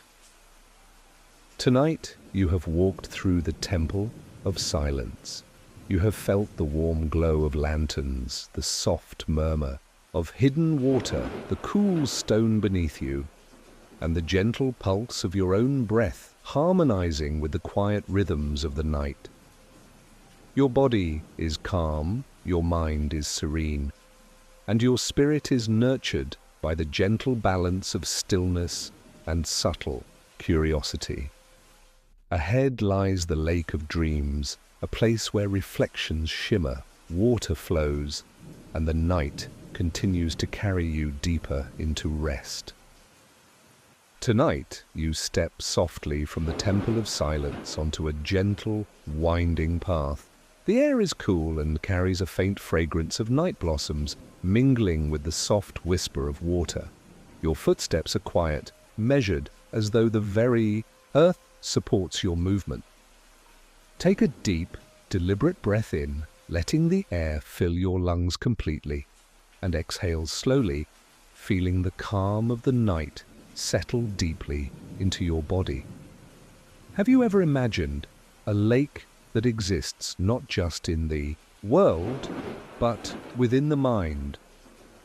Tonight, you have walked through the temple of silence. You have felt the warm glow of lanterns, the soft murmur of hidden water, the cool stone beneath you, and the gentle pulse of your own breath harmonizing with the quiet rhythms of the night. Your body is calm, your mind is serene, and your spirit is nurtured by the gentle balance of stillness and subtle curiosity. Ahead lies the Lake of Dreams, a place where reflections shimmer, water flows, and the night continues to carry you deeper into rest. Tonight, you step softly from the Temple of Silence onto a gentle, winding path. The air is cool and carries a faint fragrance of night blossoms, mingling with the soft whisper of water. Your footsteps are quiet, measured, as though the very earth supports your movement. Take a deep, deliberate breath in, letting the air fill your lungs completely, and exhale slowly, feeling the calm of the night settle deeply into your body. Have you ever imagined a lake that exists not just in the world, but within the mind?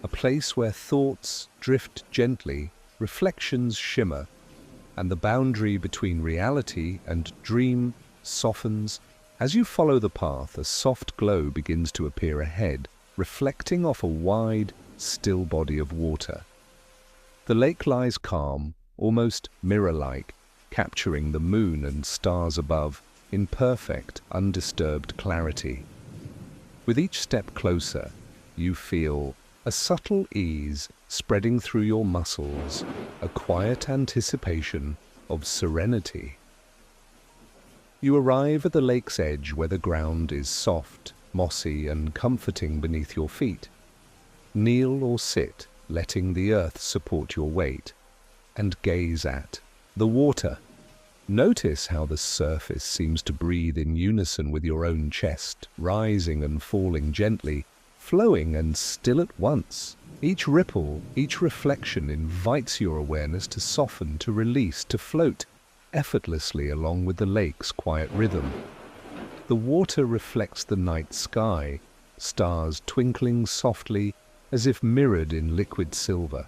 A place where thoughts drift gently, reflections shimmer, and the boundary between reality and dream softens. As you follow the path, a soft glow begins to appear ahead, reflecting off a wide, still body of water. The lake lies calm, almost mirror-like, capturing the moon and stars above in perfect, undisturbed clarity. With each step closer, you feel a subtle ease spreading through your muscles, a quiet anticipation of serenity. You arrive at the lake's edge where the ground is soft, mossy, and comforting beneath your feet. Kneel or sit, letting the earth support your weight, and gaze at the water. Notice how the surface seems to breathe in unison with your own chest, rising and falling gently, flowing and still at once. Each ripple, each reflection invites your awareness to soften, to release, to float effortlessly along with the lake's quiet rhythm. The water reflects the night sky, stars twinkling softly as if mirrored in liquid silver.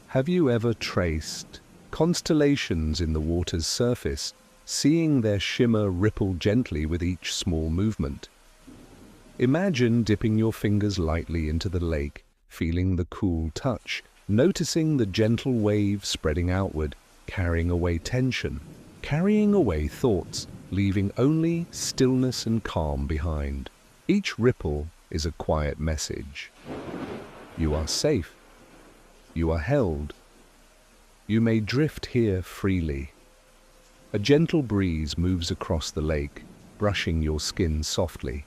Have you ever traced constellations in the water's surface, seeing their shimmer ripple gently with each small movement? Imagine dipping your fingers lightly into the lake, feeling the cool touch, noticing the gentle wave spreading outward, carrying away tension, carrying away thoughts, leaving only stillness and calm behind. Each ripple is a quiet message. You are safe. You are held. You may drift here freely. A gentle breeze moves across the lake, brushing your skin softly,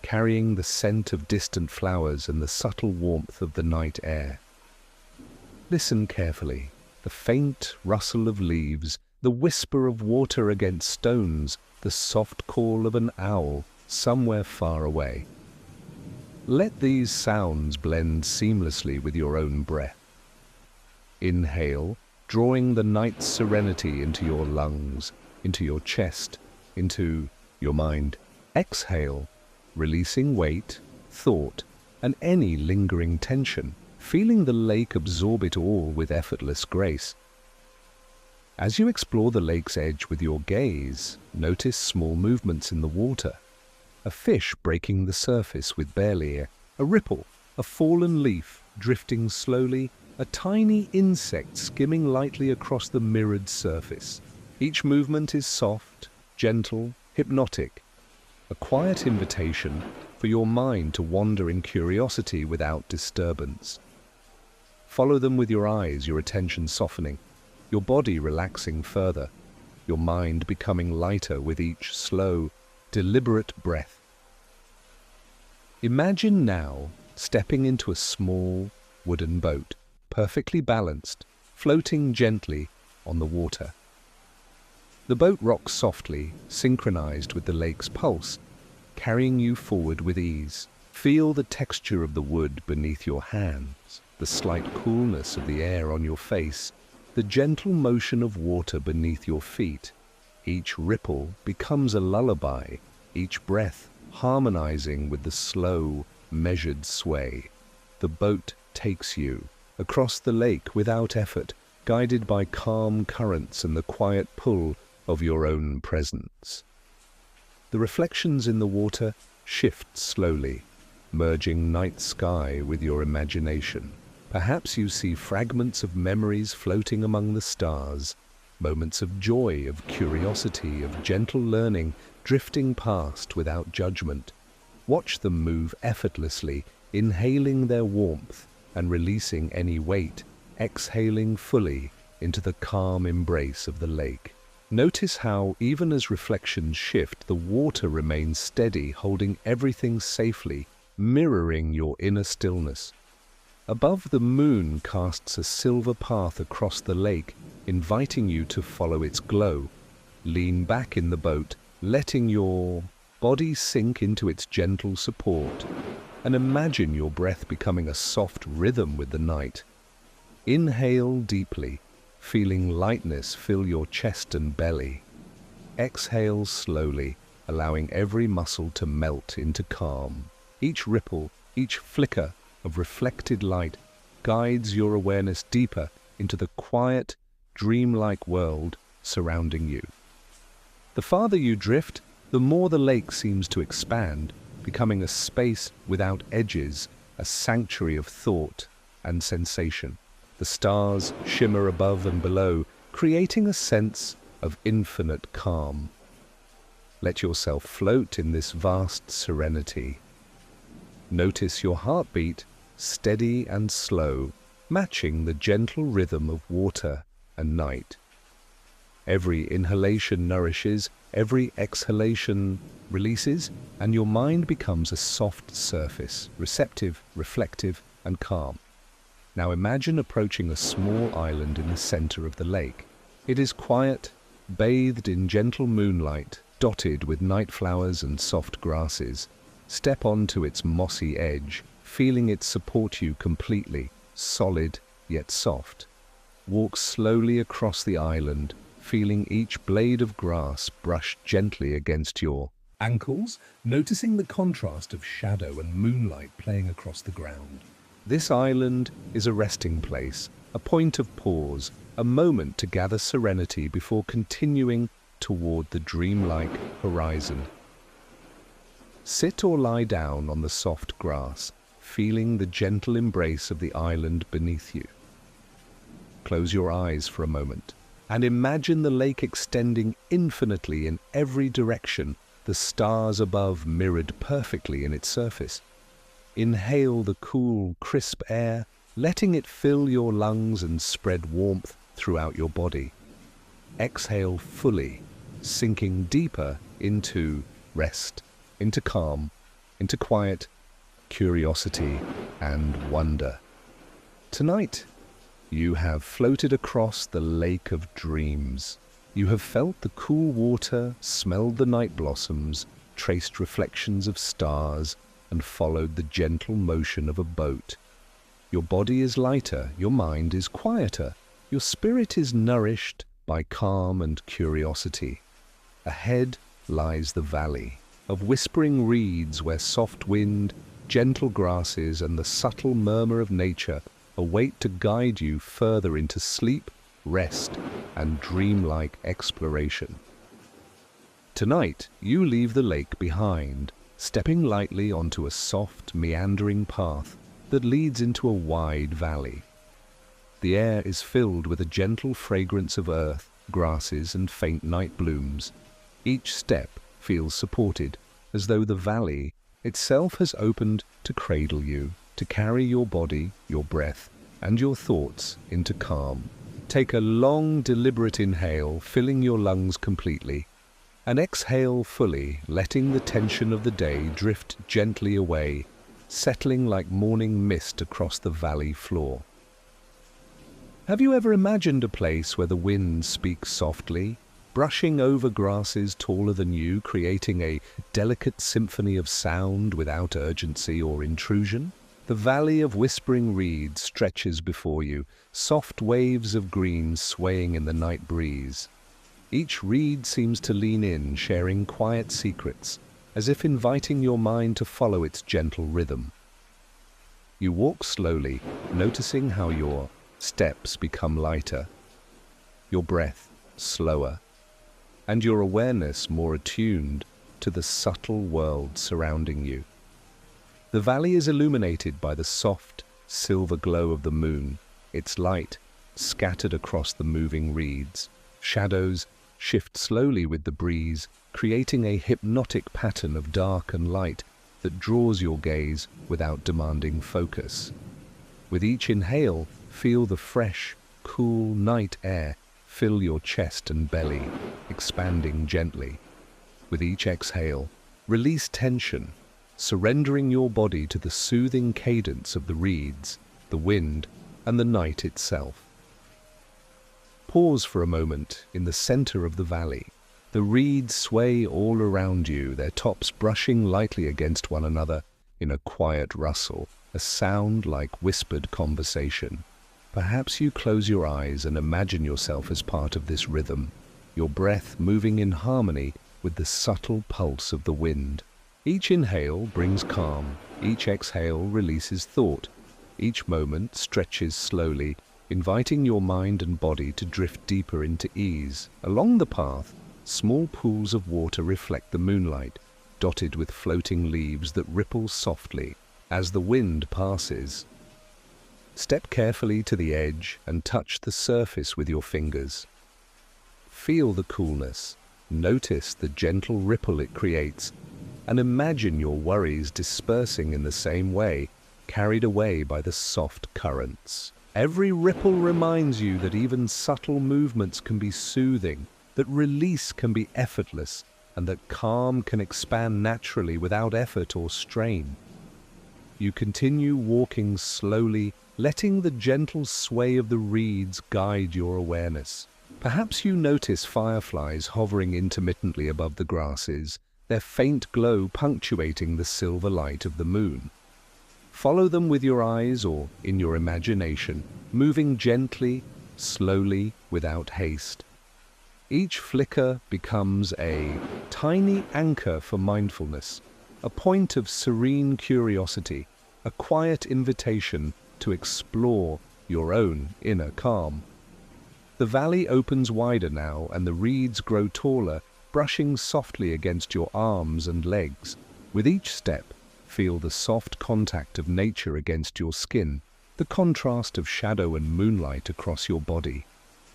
carrying the scent of distant flowers and the subtle warmth of the night air. Listen carefully. The faint rustle of leaves, the whisper of water against stones, the soft call of an owl somewhere far away. Let these sounds blend seamlessly with your own breath. Inhale, drawing the night's serenity into your lungs, into your chest, into your mind. Exhale, releasing weight, thought, and any lingering tension, feeling the lake absorb it all with effortless grace. As you explore the lake's edge with your gaze, notice small movements in the water. A fish breaking the surface with barely a ripple, a fallen leaf drifting slowly, a tiny insect skimming lightly across the mirrored surface. Each movement is soft, gentle, hypnotic, a quiet invitation for your mind to wander in curiosity without disturbance. Follow them with your eyes, your attention softening, your body relaxing further, your mind becoming lighter with each slow, deliberate breath. Imagine now stepping into a small wooden boat, perfectly balanced, floating gently on the water. The boat rocks softly, synchronized with the lake's pulse, carrying you forward with ease. Feel the texture of the wood beneath your hands, the slight coolness of the air on your face, the gentle motion of water beneath your feet. Each ripple becomes a lullaby, each breath harmonizing with the slow, measured sway. The boat takes you across the lake without effort, guided by calm currents and the quiet pull of your own presence. The reflections in the water shift slowly, merging night sky with your imagination. Perhaps you see fragments of memories floating among the stars, moments of joy, of curiosity, of gentle learning, drifting past without judgment. Watch them move effortlessly, inhaling their warmth and releasing any weight, exhaling fully into the calm embrace of the lake. Notice how, even as reflections shift, the water remains steady, holding everything safely, mirroring your inner stillness. Above, the moon casts a silver path across the lake, inviting you to follow its glow. Lean back in the boat, letting your body sink into its gentle support, and imagine your breath becoming a soft rhythm with the night. Inhale deeply, feeling lightness fill your chest and belly. Exhale slowly, allowing every muscle to melt into calm. Each ripple, each flicker of reflected light guides your awareness deeper into the quiet, dreamlike world surrounding you. The farther you drift, the more the lake seems to expand, becoming a space without edges, a sanctuary of thought and sensation. The stars shimmer above and below, creating a sense of infinite calm. Let yourself float in this vast serenity. Notice your heartbeat, steady and slow, matching the gentle rhythm of water and night. Every inhalation nourishes, every exhalation releases, and your mind becomes a soft surface, receptive, reflective, and calm. Now imagine approaching a small island in the center of the lake. It is quiet, bathed in gentle moonlight, dotted with night flowers and soft grasses. Step onto its mossy edge, feeling it support you completely, solid yet soft. Walk slowly across the island, feeling each blade of grass brush gently against your ankles, noticing the contrast of shadow and moonlight playing across the ground. This island is a resting place, a point of pause, a moment to gather serenity before continuing toward the dreamlike horizon. Sit or lie down on the soft grass, feeling the gentle embrace of the island beneath you. Close your eyes for a moment and imagine the lake extending infinitely in every direction, the stars above mirrored perfectly in its surface. Inhale the cool, crisp air, letting it fill your lungs and spread warmth throughout your body. Exhale fully, sinking deeper into rest, into calm, into quiet, curiosity, and wonder. Tonight, you have floated across the lake of dreams. You have felt the cool water, smelled the night blossoms, traced reflections of stars, and followed the gentle motion of a boat. Your body is lighter, your mind is quieter, your spirit is nourished by calm and curiosity. Ahead lies the valley of whispering reeds where soft wind, gentle grasses, and the subtle murmur of nature await to guide you further into sleep, rest, and dreamlike exploration. Tonight, you leave the lake behind, stepping lightly onto a soft, meandering path that leads into a wide valley. The air is filled with a gentle fragrance of earth, grasses, and faint night blooms. Each step feels supported, as though the valley itself has opened to cradle you, to carry your body, your breath, and your thoughts into calm. Take a long, deliberate inhale, filling your lungs completely, and exhale fully, letting the tension of the day drift gently away, settling like morning mist across the valley floor. Have you ever imagined a place where the wind speaks softly, brushing over grasses taller than you, creating a delicate symphony of sound without urgency or intrusion? The valley of whispering reeds stretches before you, soft waves of green swaying in the night breeze. Each reed seems to lean in, sharing quiet secrets, as if inviting your mind to follow its gentle rhythm. You walk slowly, noticing how your steps become lighter, your breath slower, and your awareness more attuned to the subtle world surrounding you. The valley is illuminated by the soft, silver glow of the moon, its light scattered across the moving reeds. Shadows shift slowly with the breeze, creating a hypnotic pattern of dark and light that draws your gaze without demanding focus. With each inhale, feel the fresh, cool night air fill your chest and belly, expanding gently. With each exhale, release tension, surrendering your body to the soothing cadence of the reeds, the wind, and the night itself. Pause for a moment in the center of the valley. The reeds sway all around you, their tops brushing lightly against one another in a quiet rustle, a sound like whispered conversation. Perhaps you close your eyes and imagine yourself as part of this rhythm, your breath moving in harmony with the subtle pulse of the wind. Each inhale brings calm, each exhale releases thought, each moment stretches slowly, inviting your mind and body to drift deeper into ease. Along the path, small pools of water reflect the moonlight, dotted with floating leaves that ripple softly as the wind passes. Step carefully to the edge and touch the surface with your fingers. Feel the coolness, notice the gentle ripple it creates, and imagine your worries dispersing in the same way, carried away by the soft currents. Every ripple reminds you that even subtle movements can be soothing, that release can be effortless, and that calm can expand naturally without effort or strain. You continue walking slowly, letting the gentle sway of the reeds guide your awareness. Perhaps you notice fireflies hovering intermittently above the grasses, their faint glow punctuating the silver light of the moon. Follow them with your eyes or in your imagination, moving gently, slowly, without haste. Each flicker becomes a tiny anchor for mindfulness, a point of serene curiosity, a quiet invitation to explore your own inner calm. The valley opens wider now, and the reeds grow taller, brushing softly against your arms and legs. With each step, feel the soft contact of nature against your skin, the contrast of shadow and moonlight across your body,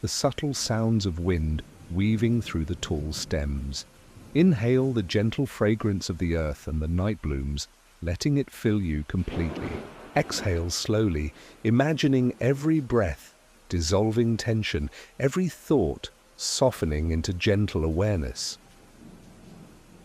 the subtle sounds of wind weaving through the tall stems. Inhale the gentle fragrance of the earth and the night blooms, letting it fill you completely. Exhale slowly, imagining every breath dissolving tension, every thought softening into gentle awareness.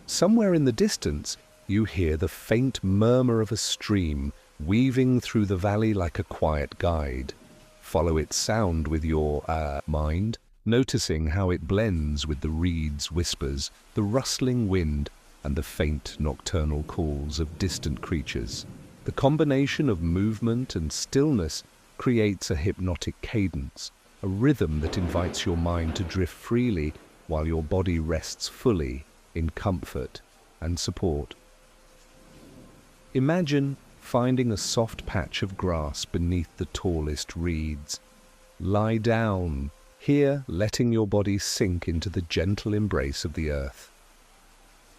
Somewhere in the distance, you hear the faint murmur of a stream weaving through the valley like a quiet guide. Follow its sound with your mind, noticing how it blends with the reeds' whispers, the rustling wind, and the faint nocturnal calls of distant creatures. The combination of movement and stillness creates a hypnotic cadence, a rhythm that invites your mind to drift freely while your body rests fully in comfort and support. Imagine finding a soft patch of grass beneath the tallest reeds. Lie down, here letting your body sink into the gentle embrace of the earth.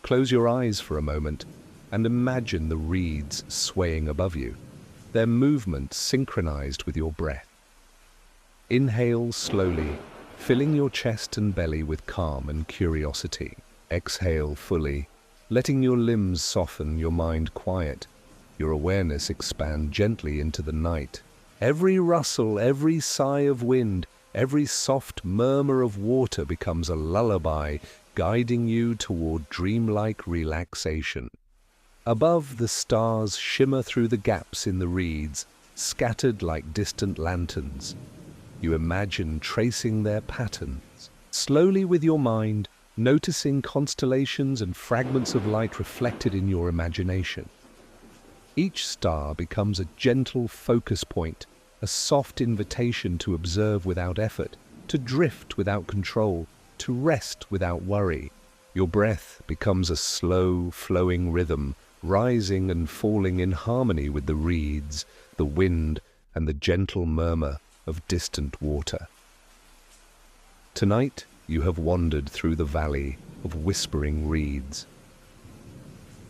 Close your eyes for a moment and imagine the reeds swaying above you, their movement synchronized with your breath. Inhale slowly, filling your chest and belly with calm and curiosity. Exhale fully, letting your limbs soften, your mind quiet, your awareness expand gently into the night. Every rustle, every sigh of wind, every soft murmur of water becomes a lullaby, guiding you toward dreamlike relaxation. Above, the stars shimmer through the gaps in the reeds, scattered like distant lanterns. You imagine tracing their patterns. Slowly with your mind, noticing constellations and fragments of light reflected in your imagination. Each star becomes a gentle focus point, a soft invitation to observe without effort, to drift without control, to rest without worry. Your breath becomes a slow, flowing rhythm, rising and falling in harmony with the reeds, the wind, and the gentle murmur of distant water. Tonight, you have wandered through the valley of whispering reeds.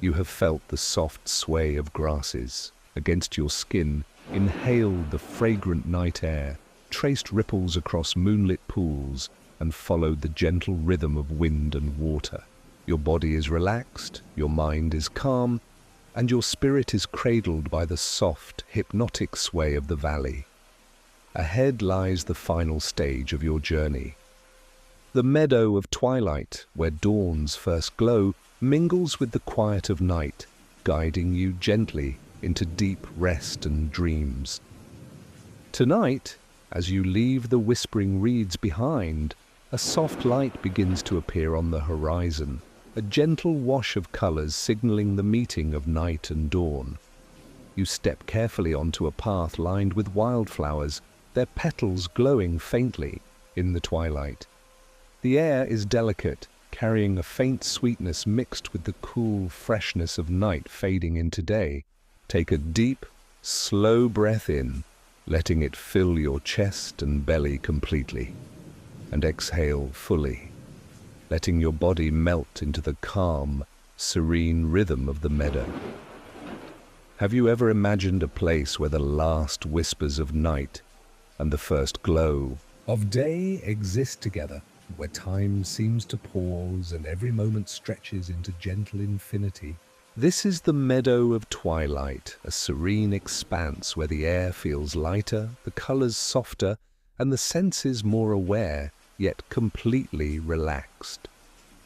You have felt the soft sway of grasses against your skin, inhaled the fragrant night air, traced ripples across moonlit pools, and followed the gentle rhythm of wind and water. Your body is relaxed, your mind is calm, and your spirit is cradled by the soft, hypnotic sway of the valley. Ahead lies the final stage of your journey. The meadow of twilight, where dawn's first glow mingles with the quiet of night, guiding you gently into deep rest and dreams. Tonight, as you leave the whispering reeds behind, a soft light begins to appear on the horizon, a gentle wash of colors signaling the meeting of night and dawn. You step carefully onto a path lined with wildflowers, their petals glowing faintly in the twilight. The air is delicate, carrying a faint sweetness mixed with the cool freshness of night fading into day. Take a deep, slow breath in, letting it fill your chest and belly completely, and exhale fully, letting your body melt into the calm, serene rhythm of the meadow. Have you ever imagined a place where the last whispers of night and the first glow of day exist together, where time seems to pause and every moment stretches into gentle infinity? This is the meadow of twilight, a serene expanse where the air feels lighter, the colors softer, and the senses more aware, yet completely relaxed.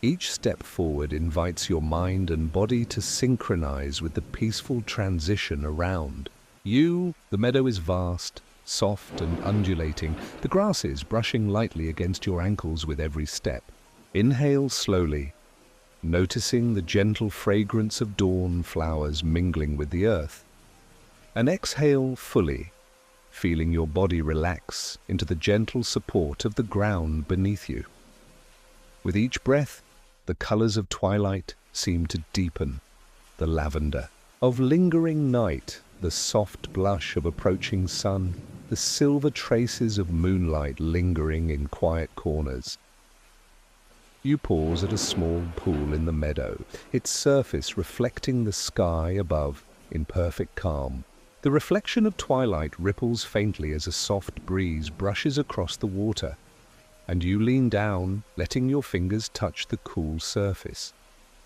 Each step forward invites your mind and body to synchronize with the peaceful transition around. The meadow is vast, soft and undulating, the grasses brushing lightly against your ankles with every step. Inhale slowly, noticing the gentle fragrance of dawn flowers mingling with the earth. And exhale fully, feeling your body relax into the gentle support of the ground beneath you. With each breath, the colors of twilight seem to deepen. The lavender of lingering night, the soft blush of approaching sun, the silver traces of moonlight lingering in quiet corners. You pause at a small pool in the meadow, its surface reflecting the sky above in perfect calm. The reflection of twilight ripples faintly as a soft breeze brushes across the water, and you lean down, letting your fingers touch the cool surface.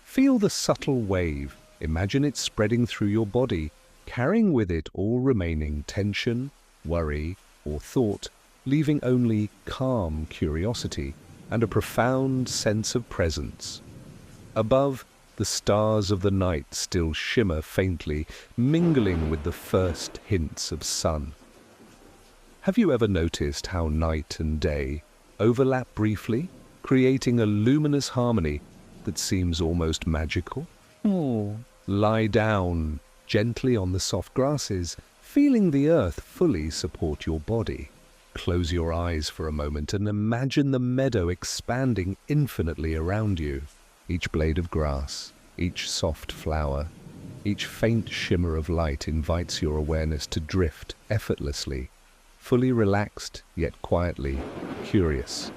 Feel the subtle wave, imagine it spreading through your body, carrying with it all remaining tension, worry, or thought, leaving only calm curiosity and a profound sense of presence. Above, the stars of the night still shimmer faintly, mingling with the first hints of sun. Have you ever noticed how night and day overlap briefly, creating a luminous harmony that seems almost magical. Lie down gently on the soft grasses, feeling the earth fully support your body. Close your eyes for a moment and imagine the meadow expanding infinitely around you. Each blade of grass, each soft flower, each faint shimmer of light invites your awareness to drift effortlessly, fully relaxed yet quietly curious.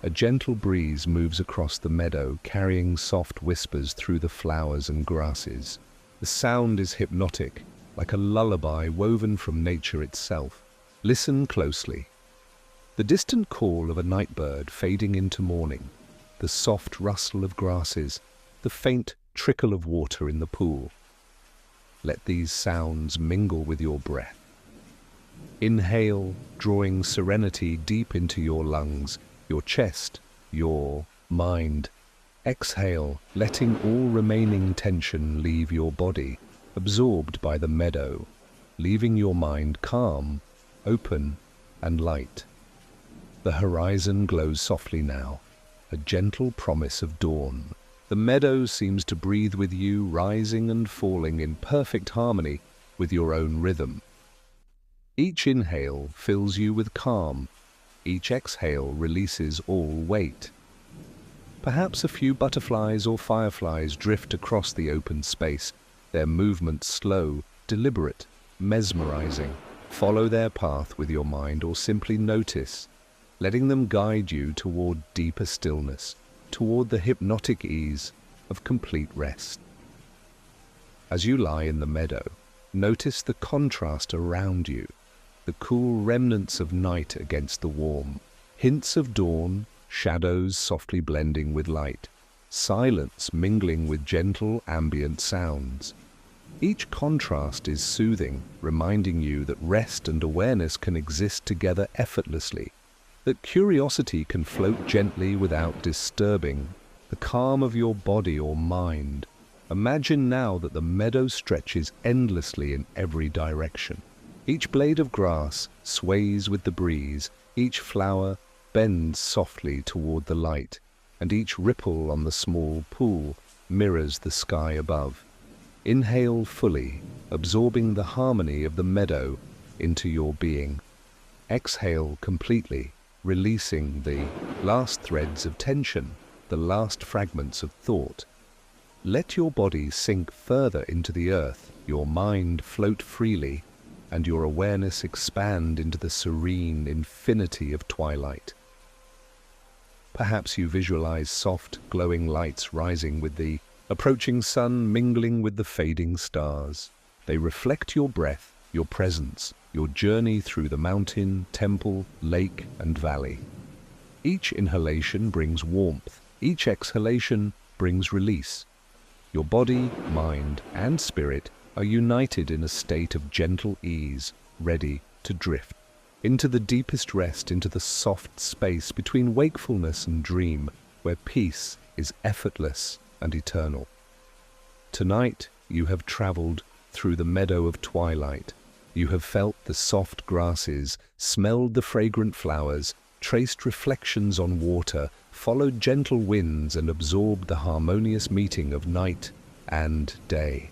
A gentle breeze moves across the meadow, carrying soft whispers through the flowers and grasses. The sound is hypnotic, like a lullaby woven from nature itself. Listen closely. The distant call of a night bird fading into morning, the soft rustle of grasses, the faint trickle of water in the pool. Let these sounds mingle with your breath. Inhale, drawing serenity deep into your lungs, your chest, your mind. Exhale, letting all remaining tension leave your body, absorbed by the meadow, leaving your mind calm, open, and light. The horizon glows softly now, a gentle promise of dawn. The meadow seems to breathe with you, rising and falling in perfect harmony with your own rhythm. Each inhale fills you with calm. Each exhale releases all weight. Perhaps a few butterflies or fireflies drift across the open space, their movements slow, deliberate, mesmerizing. Follow their path with your mind or simply notice, letting them guide you toward deeper stillness, toward the hypnotic ease of complete rest. As you lie in the meadow, notice the contrast around you, the cool remnants of night against the warm, hints of dawn, shadows softly blending with light, silence mingling with gentle ambient sounds. Each contrast is soothing, reminding you that rest and awareness can exist together effortlessly, that curiosity can float gently without disturbing the calm of your body or mind. Imagine now that the meadow stretches endlessly in every direction. Each blade of grass sways with the breeze, each flower bends softly toward the light, and each ripple on the small pool mirrors the sky above. Inhale fully, absorbing the harmony of the meadow into your being. Exhale completely, releasing the last threads of tension, the last fragments of thought. Let your body sink further into the earth, your mind float freely, and your awareness expand into the serene infinity of twilight. Perhaps you visualize soft, glowing lights rising with the approaching sun, mingling with the fading stars. They reflect your breath, your presence, your journey through the mountain, temple, lake, and valley. Each inhalation brings warmth, each exhalation brings release. Your body, mind, and spirit are united in a state of gentle ease, ready to drift into the deepest rest, into the soft space between wakefulness and dream, where peace is effortless and eternal. Tonight you have traveled through the meadow of twilight. You have felt the soft grasses, smelled the fragrant flowers, traced reflections on water, followed gentle winds, and absorbed the harmonious meeting of night and day.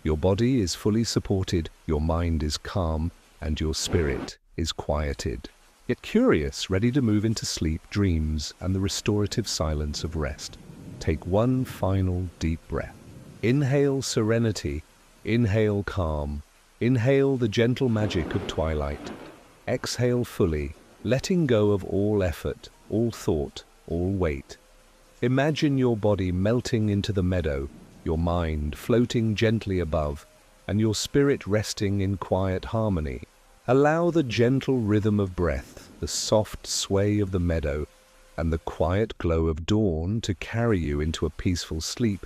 Your body is fully supported, your mind is calm, and your spirit is quieted, yet curious, ready to move into sleep, dreams, and the restorative silence of rest. Take one final deep breath. Inhale serenity, inhale calm, inhale the gentle magic of twilight. Exhale fully, letting go of all effort, all thought, all weight. Imagine your body melting into the meadow, your mind floating gently above, and your spirit resting in quiet harmony. Allow the gentle rhythm of breath, the soft sway of the meadow, and the quiet glow of dawn to carry you into a peaceful sleep,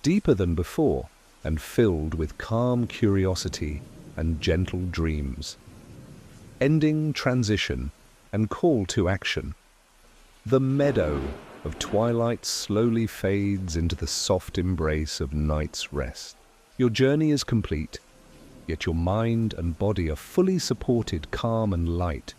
deeper than before, and filled with calm curiosity and gentle dreams. Ending, transition, and call to action. The meadow of twilight slowly fades into the soft embrace of night's rest. Your journey is complete, yet your mind and body are fully supported, calm and light.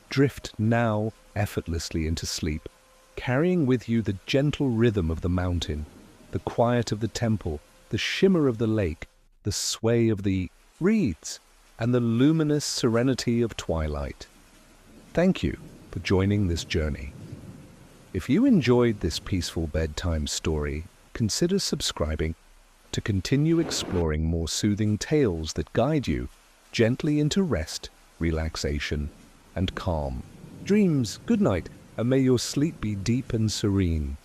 Drift now effortlessly into sleep, carrying with you the gentle rhythm of the mountain, the quiet of the temple, the shimmer of the lake, the sway of the reeds, and the luminous serenity of twilight. Thank you for joining this journey. If you enjoyed this peaceful bedtime story, consider subscribing to continue exploring more soothing tales that guide you gently into rest, relaxation, and calm. Dreams, good night, and may your sleep be deep and serene.